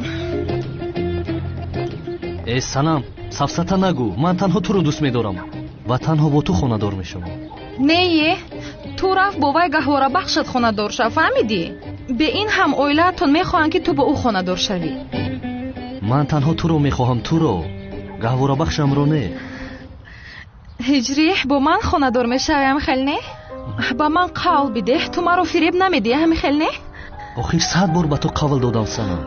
санам, сафсата нагӯ. ман танҳо туро дӯст медорам ва танҳо бо ту хонадор мешавам. нее, ту рафт бо вай гаҳвора бахшат хонадор шав, фаҳмидӣ? бе ин ҳам оилаатон мехоҳанд ки ту бо ӯ хонадор шавӣ. ман танҳо туро мехоҳам, туро. гаҳвора бахшамро не. ҳиҷрӣ, бо ман хонадор мешавам хел не? ба ман қавл бидеҳ, ту маро фиреб намедиҳ ҳамихел не? охир 100 бор ба ту қавл додам санам.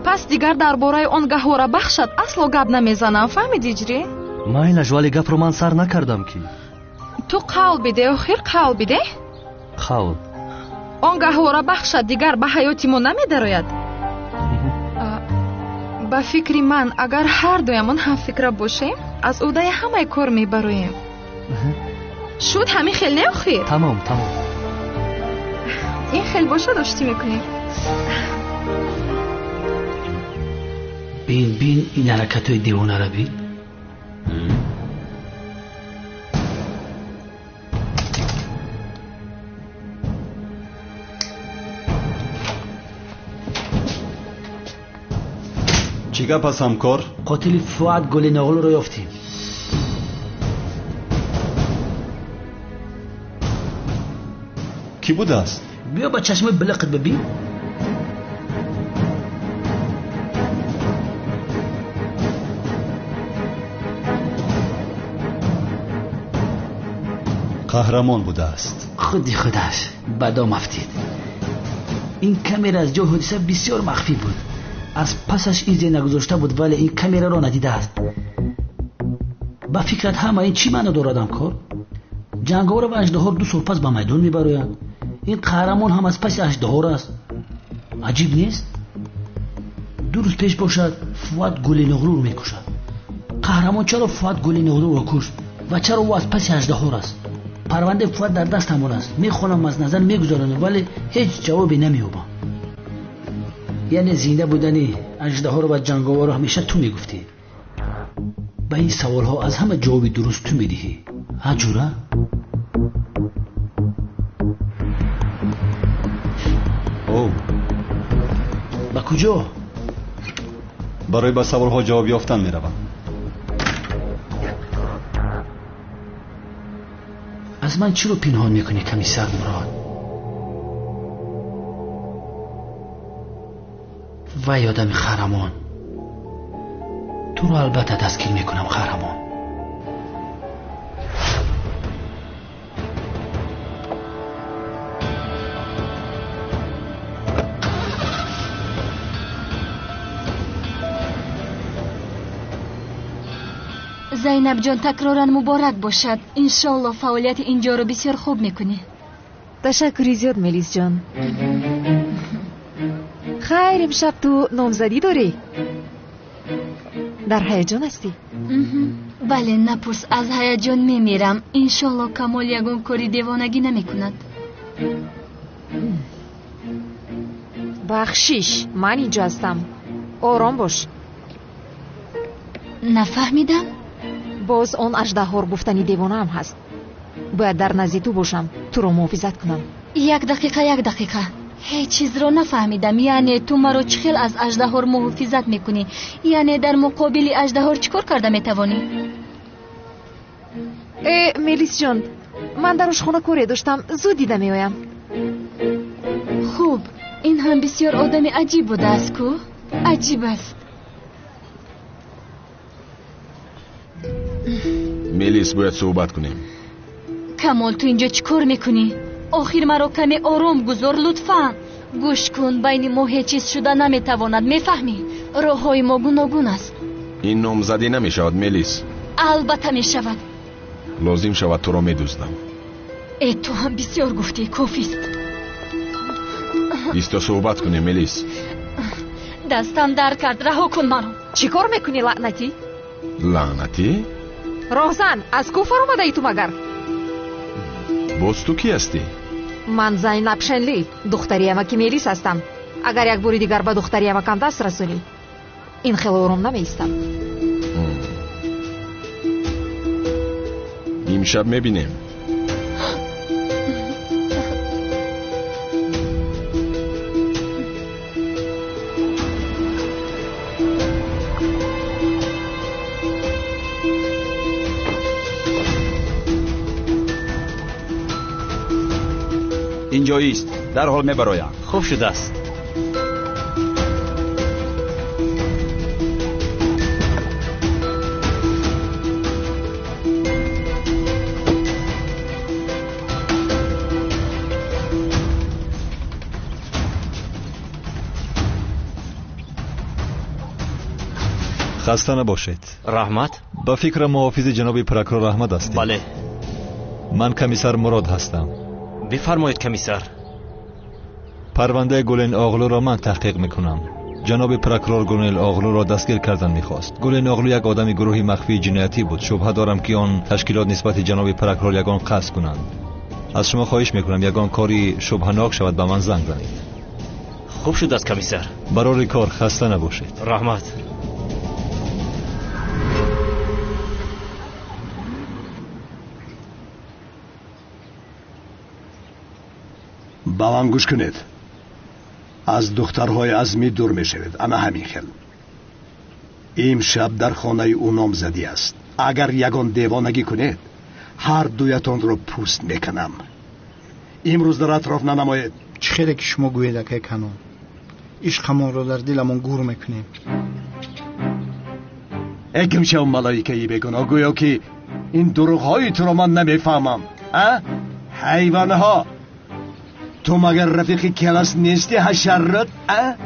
пас дигар дар бораи он гаҳвора бахшат асло гап намезанам, фаҳмидӣ иҷрӣ? майлаш, вале гапро ман сар накардам ки. ту қавл бидеҳ, охир қавл бидеҳ. қавл. он гаҳвора бахшат дигар ба ҳаёти мо намедарояд. ба фикри ман, агар ҳардуямон ҳамфикра бошем, аз ӯдаи ҳамаи кор мебароем. шуд ҳамин хел не охир? тамом. ин хел бошад оштӣ мекунем. бин ин ҳаракатҳои девонара бин. чӣ гап аст ҳамкор? қотили фуад гулиноғлуро ёфтем. кӣ будааст? биё ба чашмои билиқат бибин. қаҳрамон будааст. худи худаш ба дом афтид. ин камера аз ҷои ҳодиса бисёр махфӣ буд. аз пасаш изе нагузошта буд, вале ин камераро надидааст. ба фикрат ҳама ин чӣ маъно дорад ҳамкор? ҷанговар ва аждаҳор 2 сол пас ба майдон мебароянд. ин қаҳрамон ҳам аз паси аждаҳор аст. аҷиб нест? 2 рӯз пеш бошад фуад гулиноғлуро мекушад. қаҳрамон чаро фуад гулиноғлуро кушт ва чаро ӯ аз паси аждаҳор аст? парвандаи фуад дар дастамон аст. мехонам, аз назар мегузаронам, вале ҳеҷ ҷавобе намеёбам. яъне зинда будани аждаҳоро ва ҷанговаро ҳамеша ту мегуфтӣ. ба ин саволҳо аз ҳама ҷавоби дуруст ту медиҳӣ. ҳаҷура? ба куҷо? барои ба саволҳо ҷавоб ёфтан меравам. аз ман чиро пинҳон мекунӣ комиссар мурод? вай одами қаҳрамон. туро албатта дастгир мекунам қаҳрамон. зайнаб ҷон, такроран муборак бошад. иншоалло фаъолияти инҷоро бисёр хуб мекунӣ. ташаккури зиёд мелис ҷон. хайр, имшаб ту номзадӣ дорӣ? дар ҳаяҷон ҳастӣ? бале, напурс, аз ҳаяҷон мемирам. иншоалло камол ягон кори девонагӣ намекунад. бахшиш, ман инҷо ҳастам. ором бош. нафаҳмидам. боз он аждаҳор гуфтани девонаам ҳаст. бояд дар назди ту бошам, туро муҳофизат кунам. як дақиқа. ҳеҷ чизро нафаҳмидам. яъне ту маро чӣ хел аз аждаҳор муҳофизат мекунӣ? яъне дар муқобили аждаҳор чӣ кор карда метавонӣ? мелис ҷон, ман дар ошхона коре доштам, зуд дида меоям. хуб, ин ҳам бисёр одами аҷиб будааст ку? аҷиб аст. мелис, бояд суҳбат кунем. камол, ту инҷо чӣ кор мекунӣ? охир маро каме ором гузор лутфан. гӯш кун, байни мо ҳеҷ чиз шуда наметавонад, мефаҳмӣ? роҳҳои мо гуногун аст. ин номзадӣ намешавад, мелис? албатта мешавад. лозим шавад туро медӯздам. تو هم بسیار گفتی، کافیست. ایستا صحبت کنیم ملیس. دستم در کرد، رها کن منو. چی کار میکنی لعنتی؟ لعنتی؟ راهزن، از کفر اومده ای تو مگر؟ باز تو کی هستی؟ من زینب شنلی، دختری امکی میلیس هستم. اگر یک باری دیگر به دختری امکم دست رسونی این خیلی آروم نمیستم. امشب میبینیم. اینجاییست، در حال میبرایم. خوب شده است. خسته نباشید. رحمت؟ با فکر محافظ جناب پروکرور احمد هستید؟ بله. من کمیسر مراد هستم. بفرمایید کمیسر. پرونده گلین آغلو را من تحقیق میکنم. جناب پروکرور گلین آغلو را دستگیر کردن میخواست. گلین آغلو یک آدم گروهی مخفی جنایتی بود. شبهه دارم که آن تشکیلات نسبت جناب پروکرور یگان قصد کنند. از شما خواهش میکنم یگان کاری شبهناک شود به من زنگ زنید. خوب شد است کمیسر. برای کار خسته نباشید. رحمت. با من گوش کنید. از دخترهای عزمی دور می شوید. اما همین خیل امشب در خانه او نامزدی است. اگر یگان دیوانگی کنید هر دویتان رو پوست میکنم. امروز در اطراف ننمایید. چه خیلی که شما گوید که کنون عشقمان رو در دلمون گور میکنیم. اگم شو ملائکه‌ای بگونا گویا که این دروغ‌های تو رو من نمیفهمم. حیوانها، تو مگر رفیق کلاس نیستی حشرات؟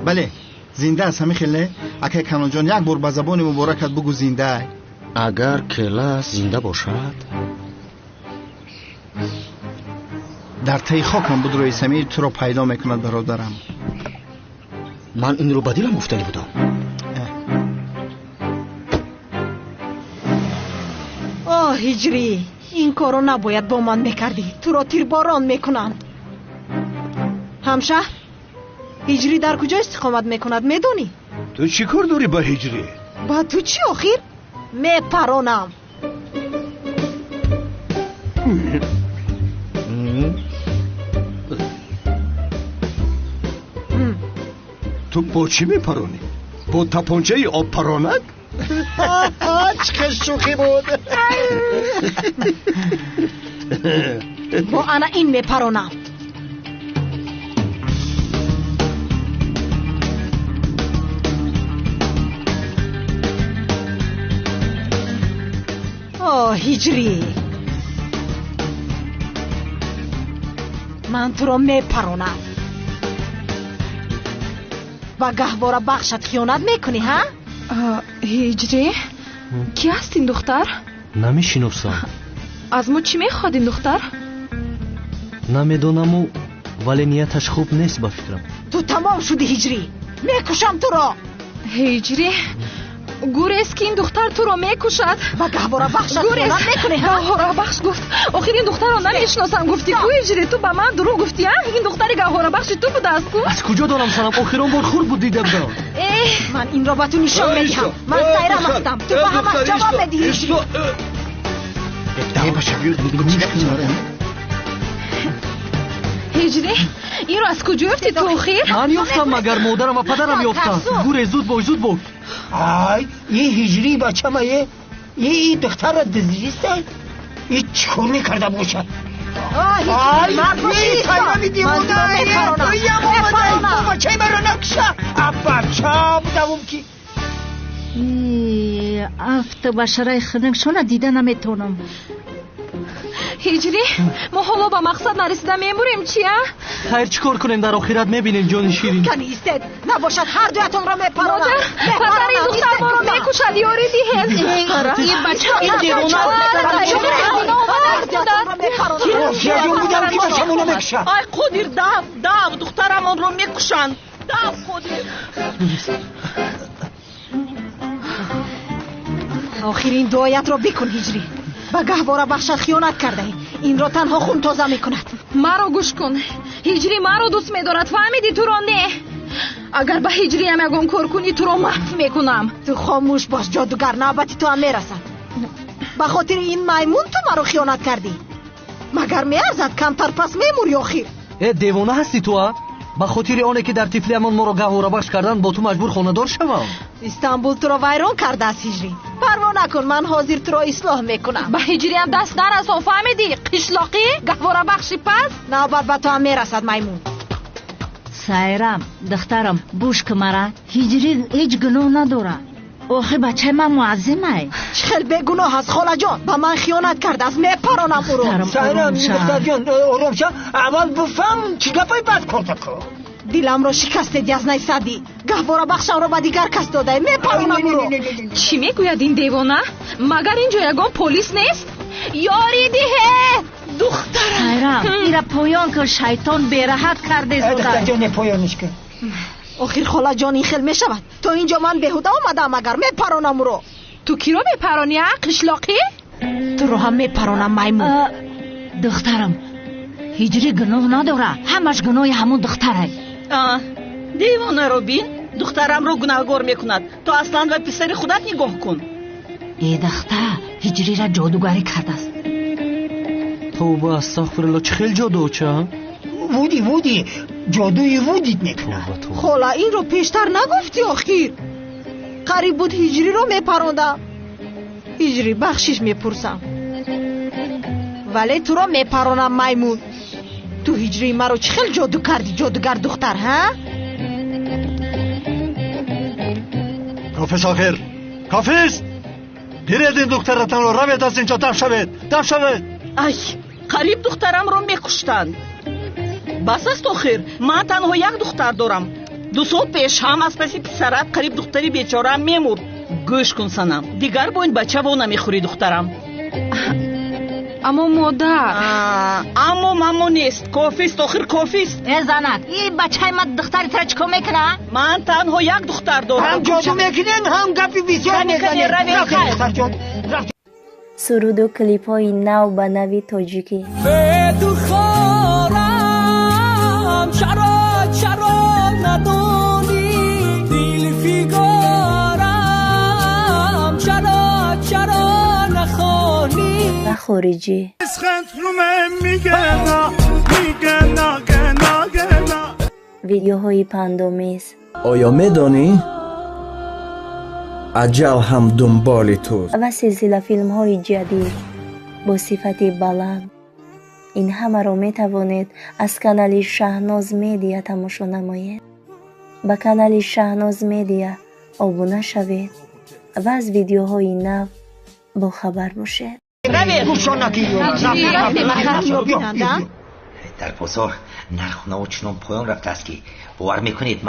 بله زنده است همین خیلی. اگه کنون جان یک بار به زبان مبارکت بگو زنده. اگر کلاس زنده باشد در تی خاکم بود روی سمیر تو رو پیدا میکند برادرم. من این رو به دلم افتاده بودم. هجری، این کارو نباید با من میکردی. تو را تیرباران میکنند. همشهر، هجری در کجا استقامت میکند میدونی؟ تو چی کار داری با هجری؟ با تو چی آخیر؟ میپرانم. تو با چی میپرانی؟ با تپانچه آب پرانک؟ چه شوخی بود. با انا این میپرانم. هجری، من تو رو میپرانم. با گهواره بخشت خیانت میکنی ها؟ هجری، کی هست این دختر؟ نمیشناسم. از ما چی میخواد این دختر؟ نمیدونم ولی نیتش خوب نیست با فکرم. تو تمام شدی هجری، میکشم تو را. هجری، گوریست که این دختر تو رو میکشد. با گهواره بخشت خیانت میکنی ها؟ گهواره بخش گفت. آخر این دختر رو نمیشناسم. گفتی کو هجری؟ تو به من دروغ گفتی ها؟ این دختر گهواره بخش تو بوده است کو؟ از کجا دارم سنم؟ آخران بار خورد بود دیده بودم. من این را به تو نشان میدهم. من سیرم هستم. تو به همه جواب بدی هجری. هجری، این رو از کجا یافتی تو آخر؟ من یافتم مگر مادرم و پدرم یافتن. گوره زود باش زود باش. یه هجری بچه مایه یه دختر را دزدیسته. این چکار میکرده باشد؟ یه تایمی دیمونه یه مامده بچه مرا نکشه. بچه بودم که افت بشرای خنک شونه دیده نمیتونم. هجری، ما حالا با مقصد نرسیده میموریم چیه؟ خیر چیکار کنیم در آخرت میبینیم جان شیرین. کنی ایستد نباشد هر دویتون را میپرونم. پدر این دختر ما رو میکشد یاری دیهد. این بچه این دیوانه رافیا جون بودم که بچه‌مونو میکشن. آی قدیر داو دخترمون رو میکشن. داو قدیر. آخر این دعایت را بکن هجری. به گهواره بخشت خیانت کرده ای. این را تنها خون تازه میکند. مرا گوش کن. هجری مرا دوست میدارد فهمیدی تو را نه. اگر به هجری هم یگان کار کنی تو را محو میکنم. تو خاموش باش جادوگر نوبتی تو هم میرسد. به خاطر این میمون تو مرا خیانت کردی. مگر میارزد کمتر پس میموری آخر. دیوانه هستی تو؟ به خاطر آنه که در طفلیمان ما را گهواره بخش کردن با تو مجبور خانه‌دار شوم. استانبول تو را ویران کرده است هجری. پروا نکن من حاضر تو را اصلاح میکنم. به هجری هم دست نرسان فهمیدی قشلاقی گهواره بخشی پس نوبت به تو هم میرسد میمون. سایرم دخترم گوش که مرا هجری هیچ گناه نداره. آخه بچه من معظمه. چخل بگناه است خاله جان. به من خیانت کرده است میپرانم او را. سایرم دختر جان آرام شو. اول بفهم چی گپای بد کرده کو. دلم را شکست دیاز نیستدی. گهواره بخشم را به دیگر کس داده میپرانم او را. چی میگوید این دیوانه؟ مگر اینجا یگان پلیس نیست؟ یاری دیه دخترم. سایرم ایره پایان که شیطان بیراحت کرده زوده. دختر جان پایانش که آخر خاله جان این خیل میشود. تا اینجا من بهوده آمدم اگر میپرانم او را. تو کی رو میپرانی قشلاقی؟ تو رو هم میپرانم میمون. دخترم هجری گناه نداره. همش گناه همون دختره. دیوانه رو بین دخترم رو گناهگار میکند. تو اصلا به پسر خودت نگاه کن. ای دختر هجری را جادوگری کرده است. توبه استغفرالله چه خیلی جادو چه؟ وودی جادوی وودیت میکنه. خاله این رو پیشتر نگفتی آخر. قریب بود هجری رو میپراندم. هجری بخشش میپرسم ولی تو رو میپرانم میمون. تو هجری مرا چه خیلی جادو کردی جادوگر دختر ها؟ کافیست آخر کافیست. گیرید این دخترتان رو روید از اینجا دم شوید. ای قریب دخترم رو میکشتند. بس است آخر من تنها یک دختر دارم. 2 سال پیش هم از پسی پسرت قریب دختری بیچاره میمرد. گوش کن سنم دیگر با این بچه و نمیخوری دخترم. اما مادر اما نیست. کافیست آخر کافیست. زنک این بچه من دختری تر چکو میکنه؟ من تنها یک دختر دارم. هم جادو میکنین هم گپی بسیار میکنین. سرود و کلیپ های نو به نوی تاجیکی. بدو خورم چرا ندونی دیل فیگارم چرا نخونی و خارجی ویدیوهای پندامیز. آیا میدانی؟ اجل هم دنبال تو. و سلسله فیلم های جدید با صفت بلند. این همه را می توانید از کانال شهناز میدیا تماشا نمایید. با کانال شهناز میدیا ابونه شوید و از ویدیوهای نو با خبر باشید. در بازار نرخ و چنان پایان رفته است که باور میکنید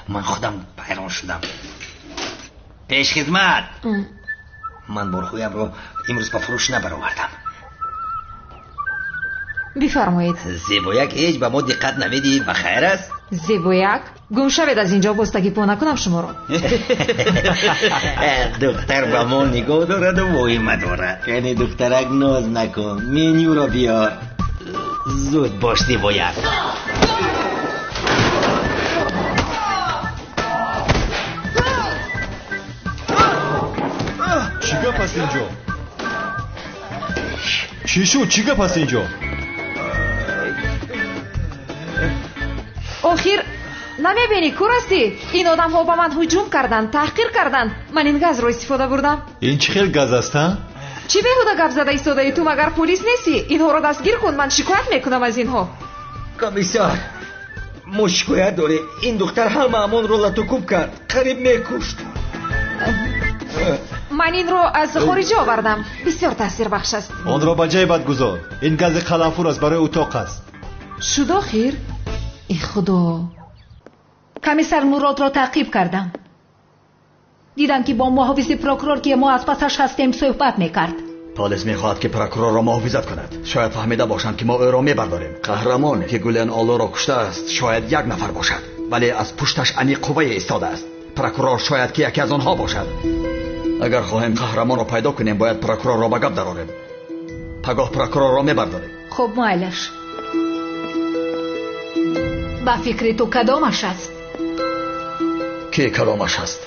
من خودم حیران شدم. پیش خدمت. من برخویم رو امروز با فروش نبرآوردم. بفرمایید. زیبایک هیچ به ما دقت نمیدی؟ بخیر است؟ زیبایک گم شوید از اینجا بستگی پا نکنم شما رو. دختر به ما نگاه دارد و واهمه دارد. یعنی دخترک ناز نکن. منیو را بیار. زود باش زیبایک. چی گپ هست اینجا؟ چی شد؟ چی گپ هست اینجا؟ آخر نمیبینی کورستی؟ این آدم ها با من هجوم کردن، تحقیر کردن. من این گاز رو استفاده بردم. این چه خیلی گاز است ها؟ چی بهوده گپ زده ایستاده تو؟ مگر پلیس نیستی؟ اینها رو دستگیر کن. من شکایت میکنم از اینها. کمیسار ما شکایت داره. این دختر همه امان رو لطوکوب کرد. قریب میکشت. من این رو از خارجی آوردم. بسیار تاثیر بخش است. آن را به جای بد گذار. این گاز قلنفور است برای اتاق است. شد آخر؟ ای خدا. کمیسر مراد را تعقیب کردم. دیدم که با محافظ پروکورور که ما از پسش هستیم صحبت میکرد. پلیس میخواهد که پروکورور را محافظت کند. شاید فهمیده باشند که ما او را میبرداریم. قهرمانی که گولن آلو را کشته است شاید یک نفر باشد، ولی از پشتش عمیق قوه ایستاده است. پروکورور شاید که یکی از آنها باشد. اگر خواهیم قهرمان را پیدا کنیم باید پروکورور را به گپ درآوریم. پگاه پروکورور را میبرداریم. خب مایلش. با فکر تو کدامش است؟ کی کدامش است؟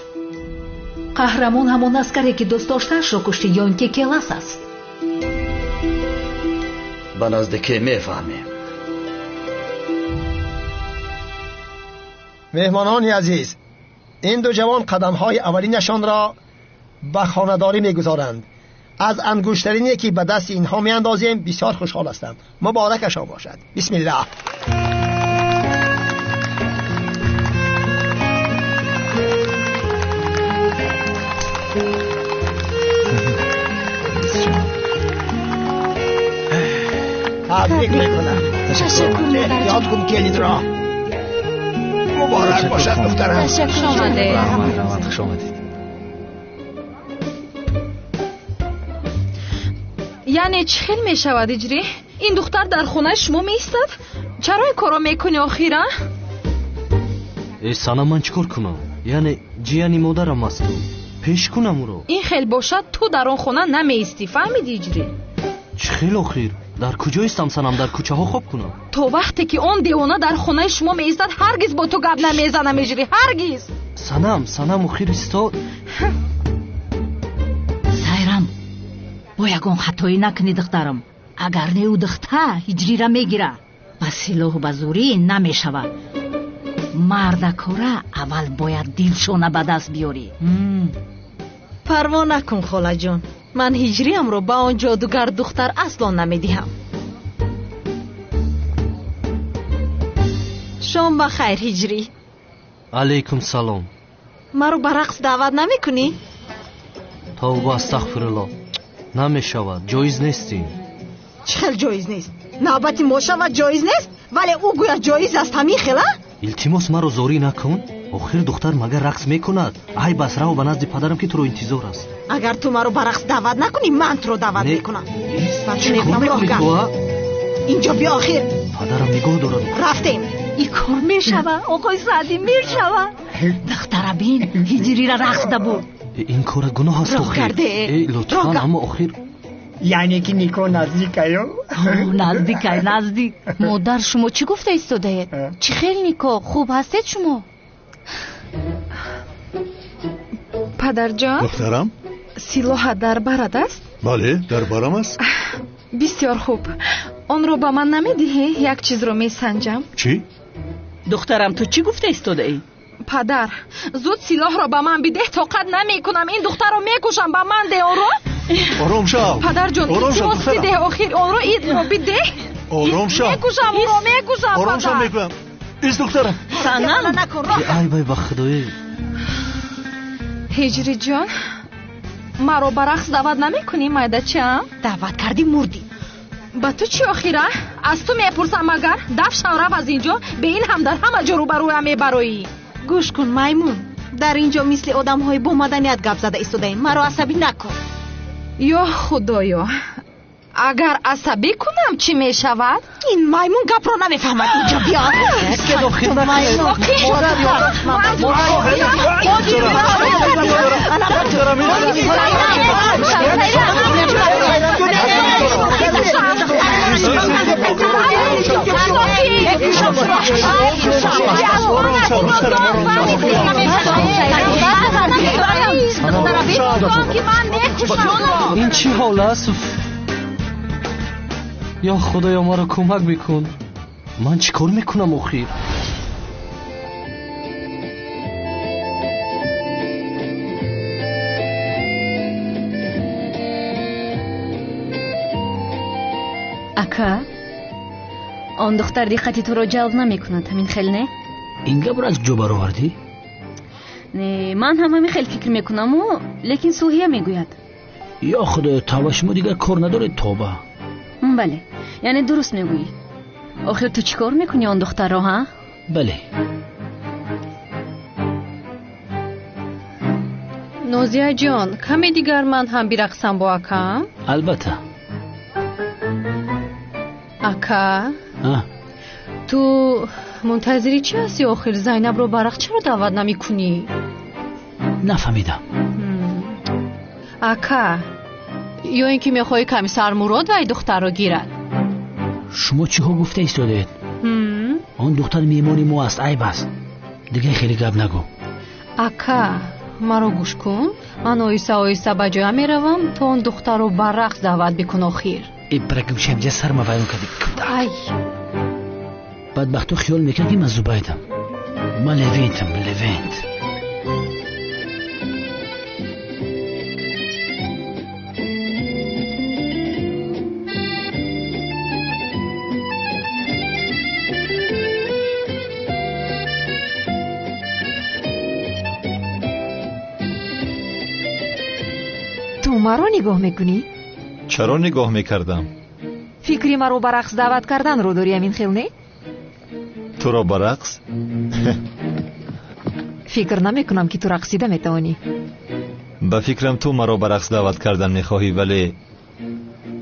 قهرمان همون عسکری که دوست داشتنش رو کشته یا اینکه کلاس است؟ به نزدیکی میفهمیم. مهمانان عزیز، این دو جوان قدم‌های اولینشان را به خانه‌داری می‌گذارند. از انگشترین یکی به دست اینها می‌اندازیم. بسیار خوشحال هستم. مبارکشان باشد. بسم الله. تبریک میکنم. تشکر. یاد کن کلید را. مبارک باشد دخترم. خوش آمدید. یعنی چه خیلی می شود اجری؟ این دختر در خونه شما می ایستد؟ چرا این کارا میکنی آخیرا؟ ای سانا من چیکار کنم؟ یعنی جیانی مادرم است. پیش کنم او رو. این خیلی باشد تو در اون خونه نمی ایستی. فهمیدی اجری؟ چه خیلی آخیر؟ در کجا ایستم سنم؟ در کوچه ها خوب کنم؟ تو وقتی که اون دیوانه در خونه شما می ایستد هرگز با تو گپ نمیزنم اجری. هرگز. سنم آخیر ایستاد. سایرام با یگان خطایی نکنی دخترم. اگر نه او دختر هجری را میگیره با سلاح و با زوری نمیشود. مرد کاره اول باید دیلشونه به دست بیاری. پروا نکن خاله جان، من هجریم رو با آن جادوگر دختر اصلا نمیدیم. شام بخیر هجری. علیکم سلام. مرا به رقص دعوت نمی کنی؟ توبه استغفرالله. نمیشود، جایز نیستی. چه جایز نیست؟ نوبتی ما شود جایز نیست؟ ولی او گویا جایز است همین خیلی؟ التماس مرا زوری نکن. آخر دختر مگر رقص میکند؟ ای بس رو به نزد پدرم که تو رو انتظار است. اگر تو مرا به رقص دعوت نکنی من تو رو دعوت میکنم. چیکار میکنی تو؟ اینجا بیا آخر. پدرم نگاه دارد. رفتیم. این کار میشود آقای سعدی میشود. دختر بین هجری را رقص ده بود. این کار گناه است آخر. لطفا اما آخر یعنی که نیکو نزدیکه نزدیک. مادر شما چی گفته ایستاده؟ چی خیلی نیکو خوب هستید شما؟ پدر جان دخترم سلاح در برد است؟ بله در برم است. بسیار خوب. آن رو با من نمیدهی؟ یک چیز رو میسنجم. چی؟ دخترم تو چی گفته ایستاده ای؟ پدر زود سلاح را با من بده. طاقت نمی کنم این دختر رو میکشم. با من ده آن رو. آرام شو پدر جان التماس بده آخر آن رو اید رو بده. آرام شو. میکشم آن رو میکشم. آرام شو میکنم. ایست دخترم. سنم نکن. ای با خدای. هجری جان مرا برقص دعوت نمی کنی مایده چم؟ دعوت کردی مردی. با تو چی آخیره؟ از تو میپرسم مگر دفش رفت از اینجا به این هم در همه جا رو برویم میبرویی. گوش کن میمون، در اینجا مثل آدم های با مدنیت گپ زده ایستاده ایم. مرا عصبی نکن. یا خدایا اگر عصبی کنم چی میشود؟ این میمون گپ رو نمیفهمد. اینجا بیا. این چی حال است؟ یا خدایا ما رو کمک میکن. من چی کار میکنم آخیر؟ اکا آن دختر دقتی تو رو جلب نمی کند همین خیلی نه؟ این گب را از جو برآوردی؟ نه من هم همین خیلی فکر میکنم لیکن سوهیه میگوید. یا خدا توبه شما دیگر کار نداره. توبه بله یعنی درست میگویی. آخر تو چیکار میکنی آن دختر رو ها؟ بله. نازیه جان کمی دیگر من هم برقصم با اکم؟ البته. اکا تو منتظری چی هستی آخر؟ زینب رو برق چرا دعوت نمی کنی؟ نفهمیدم. اکا یا اینکه میخوای کمیسر مراد و ای دختر رو گیرد؟ شما چی ها گفته ایستادید؟ آن دختر میمانی ما است، عیب است. دیگه خیلی گپ نگو. اکا مرا گوش کن، من آیسته آیسته به جای میروم تا اون دختر رو برقص دعوت بکن آخر. ای برگم شمجه سر ما ویرون کردی. ای بدبختو خیال میکرد که من زبایدم. من لوینتم، لوینت. تو مرا نگاه میکنی؟ چرا نگاه میکردم؟ فکری مرا برقص دعوت کردن رو داری همین خیل نه؟ تو را برقص؟ فکر نمیکنم که تو رقصیده میتوانی. با فکرم تو مرا برقص دعوت کردن میخواهی، ولی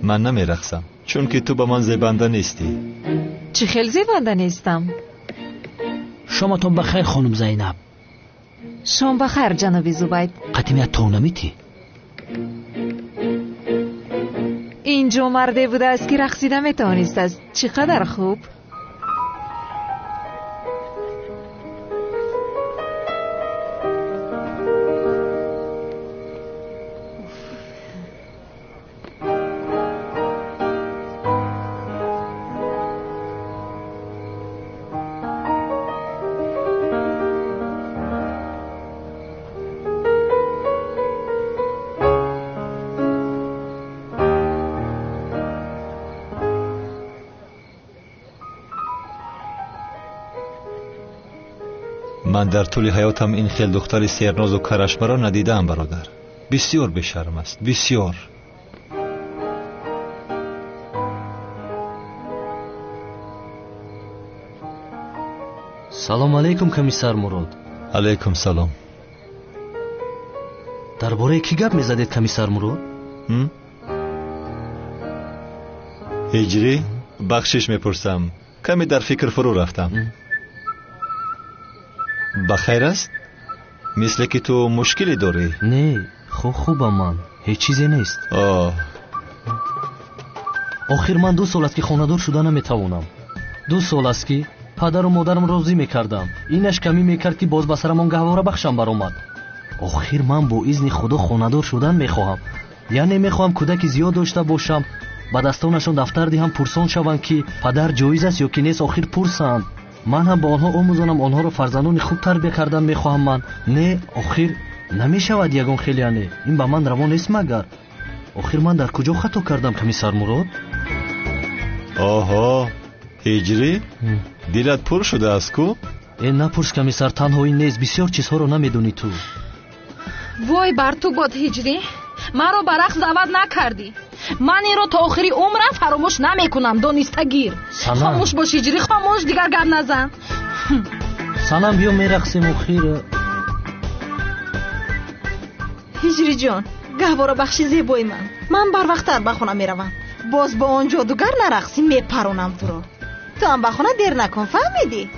من نمیرقصم چون که تو با من زیبنده نیستی. چه خیل زیبنده نیستم. شامتون بخیر خانم زینب. شام بخیر جناب زبید. قطمیت تو نمیتی؟ اینجا مرده بوده است که رقصیده میتوانست است. چقدر خوب. من در طول حیاتم این خیل دختر سیرناز و کرشمه را ندیدم برادر. بسیار بی‌شرم است، بسیار. سلام علیکم کمیسر مراد. علیکم سلام. درباره کی گپ میزدید کمیسر مراد؟ هجری بخشش میپرسم. کمی در فکر فرو رفتم. بخیر است؟ مثل که تو مشکلی داری؟ نه خوبم من، هیچ چیزی نیست. آخر من 2 سال است که خانه‌دار شده نمیتوانم. 2 سال است که پدر و مادرم راضی میکردم. اینش کمی میکرد که باز به سرمان گهواره بخشم برآمد. آخر من با اذن خدا خانه‌دار شدن میخواهم. یعنی میخواهم کودکی زیاد داشته باشم، با دستانشون دفتر دهم پرسان شوند که پدر جایز است یا که نیست. آخر پرسند. من هم با آنها آموزانم، آنها را فرزندان خوب تربیت کردن میخواهم من. نه آخر نمیشود یگان خیلی نه. این با من روان نیست مگر. آخر من در کجا خطا کردم کمیسر مراد؟ آها هجری دلت پر شده است کو؟ این نپرس کمیسر، تنها این نیست، بسیار چیزها رو نمیدونی تو. وای بر تو باد هجری، مرا برقص دعوت نکردی. من این رو تا آخری عمرم فراموش نمیکنم. دانستگیر خاموش باش هجری، خاموش، دیگر گپ نزن. سلام بیا میرقصیم آخر. هجری جان گهواره بخشی زیبای من بر وقتتر به خونه میروم. باز با آن جادوگر نرقصی میپرونم تو رو. تو هم به خونه دیر نکن، فهمیدی؟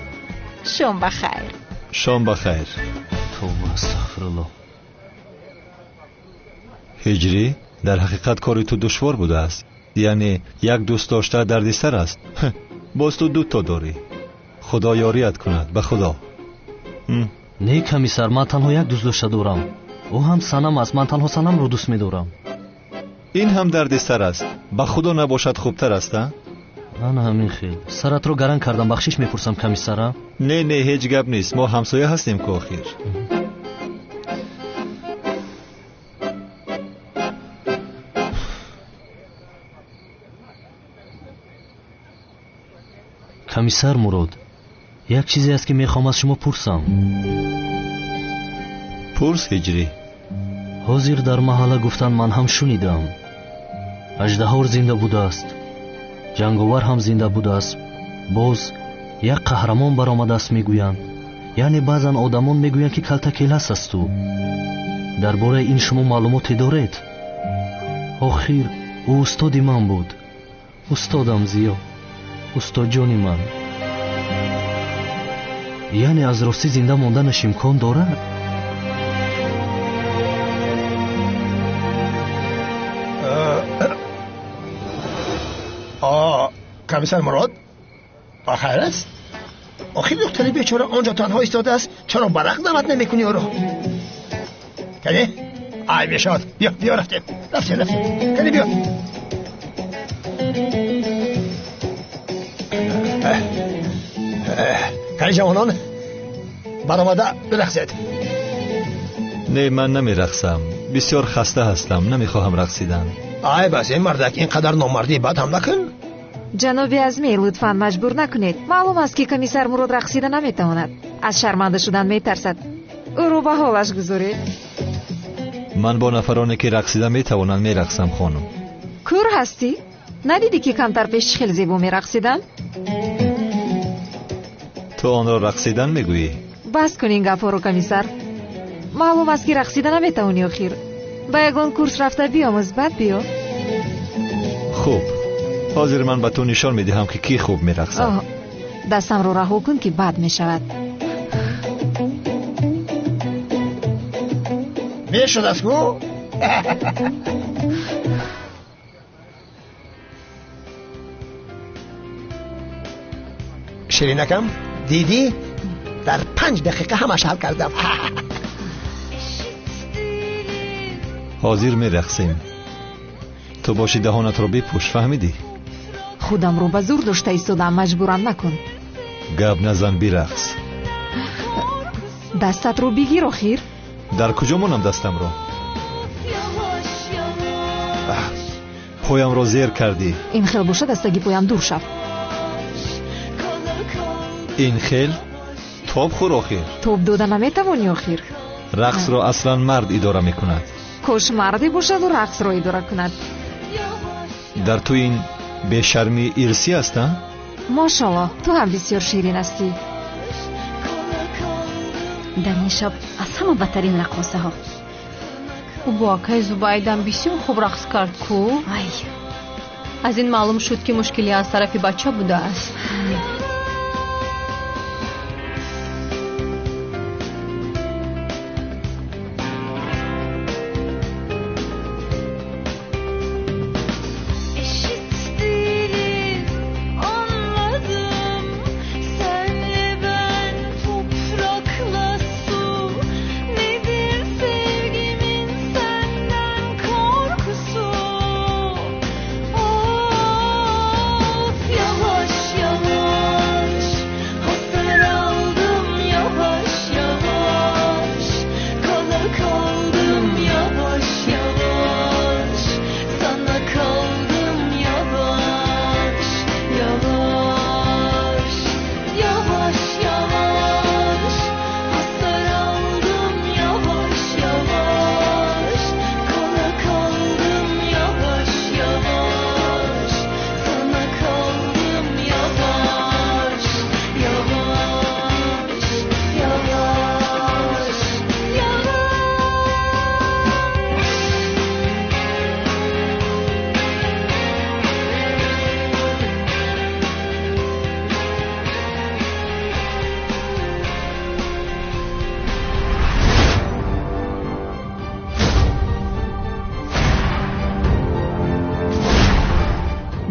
شام بخیر. شام بخیر. توبه استغفرالله. هجری در حقیقت کاری تو دشوار بوده است. یعنی یک دوست داشته دردسر است. باز تو 2 تا داری. خدا یاریت کند، به خدا. نه کمیسر، من تنها یک دوست داشته دارم. او هم سنم است. من تنها سنم رو دوست می‌دارم. این هم دردسر است. به خدا نباشد خوبتر است. نه همین خیل. سرت رو گرم کردم، بخشش میپرسم کمیسرم. نه هیچ گپ نیست. ما همسایه هستیم که آخر. کمیسر مراد، یک چیزی است که میخوام از شما پرسم. پرس هجری. حاضر در محله گفتن من هم شنیدم اژدها زنده بوده است، جنگاور هم زنده بوده است، باز як қаҳрамон баромадааст мегӯянд. яъне баъзан одамон мегӯянд ки калтакелас асту. дар бораи ин шумо маълумоте доред? охир ӯ устоди ман буд. устодам зиё, устодҷони ман. яъне аз ростӣ зинда монданаш имкон дорад? комиссар мурод خیر است؟ آخه دختری بیچاره آنجا تنها ایستاده است، چرا برق دعوت نمیکنی او رو؟ کنی؟ ای بشاد، بیا رفتیم کنی بیا. کنی جوانان برآمده برقصید. نه من نمیرقصم، بسیار خسته هستم، نمیخواهم رقصیدن. ای بس این مردک اینقدر نامردی بد هم نکن. ҷаноби азмир лутфан маҷбур накунед. маълум аст ки комиссар мурод рақсида наметавонад. аз шарманда шудан метарсад. ӯро ба ҳолаш гузоред. ман бо нафароне ки рақсида метавонанд мерақсам хонум. кур ҳастӣ? надидӣ ки камтар пеш хеле зебо мерақсидам? ту онро рақсидан мегӯӣ? бас кун ин гапҳоро комиссар. маълум аст ки рақсида наметавонӣ. охир ба ягон курс рафта биомӯз, баъд биё. хуб, ҳозир ман ба ту нишон медиҳам ки ки хуб мерақсад. дастамро раҳо кун ки бад мешавад. мешудаст гу? ширинакам дидӣ? дар 5 дақиқа ҳамаш ҳал кардам. ҳозир мерақсем. ту боши даҳонатро бипӯш, фаҳмидӣ? худамро ба зур дошта истодам, маҷбурам накун. гап назан, бирақс. дастатро бигир. охир дар куҷо монам дастамро? поямро зер кардӣ. ин хел боша дастаги поям дур шав. ин хел? тоб хур. охир тоб дода наметавонӣ. охир рақсро аслан мард идора мекунад. кош марде бошаду рақсро идора кунад. дар ту ин бешармӣ ирсӣ аст? мошалло, ту ҳам бисёр ширин ҳастӣ. дар ин шаб аз ҳама бадтарин рақосаҳо. ӯ бо акаи зубайдам бисёр хуб рақс кард ку. ай, аз ин маълум шуд ки мушкилӣ аз тарафи бача будааст.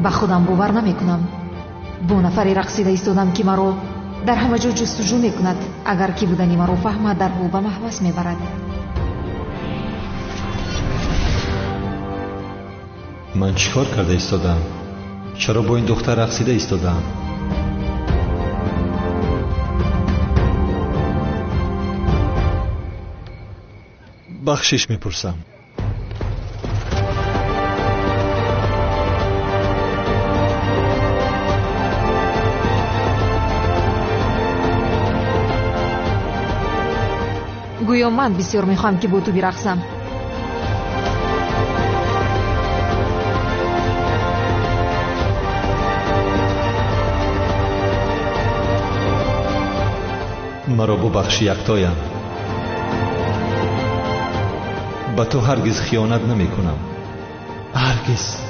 ба худам бовар намекунам. бо нафаре рақсида истодам ки маро дар ҳама ҷо ҷустуҷӯ мекунад. агар ки будани маро фаҳмад, дарҳо ба маҳбас мебарад. ман чӣ кор карда истодам? чаро бо ин духтар рақсида истодам? бахшиш мепурсам. гӯё ман бисёр мехоҳам ки бо ту бирақсам. مرا ببخش یکتایم. به تو هرگز خیانت نمی کنم. هرگز.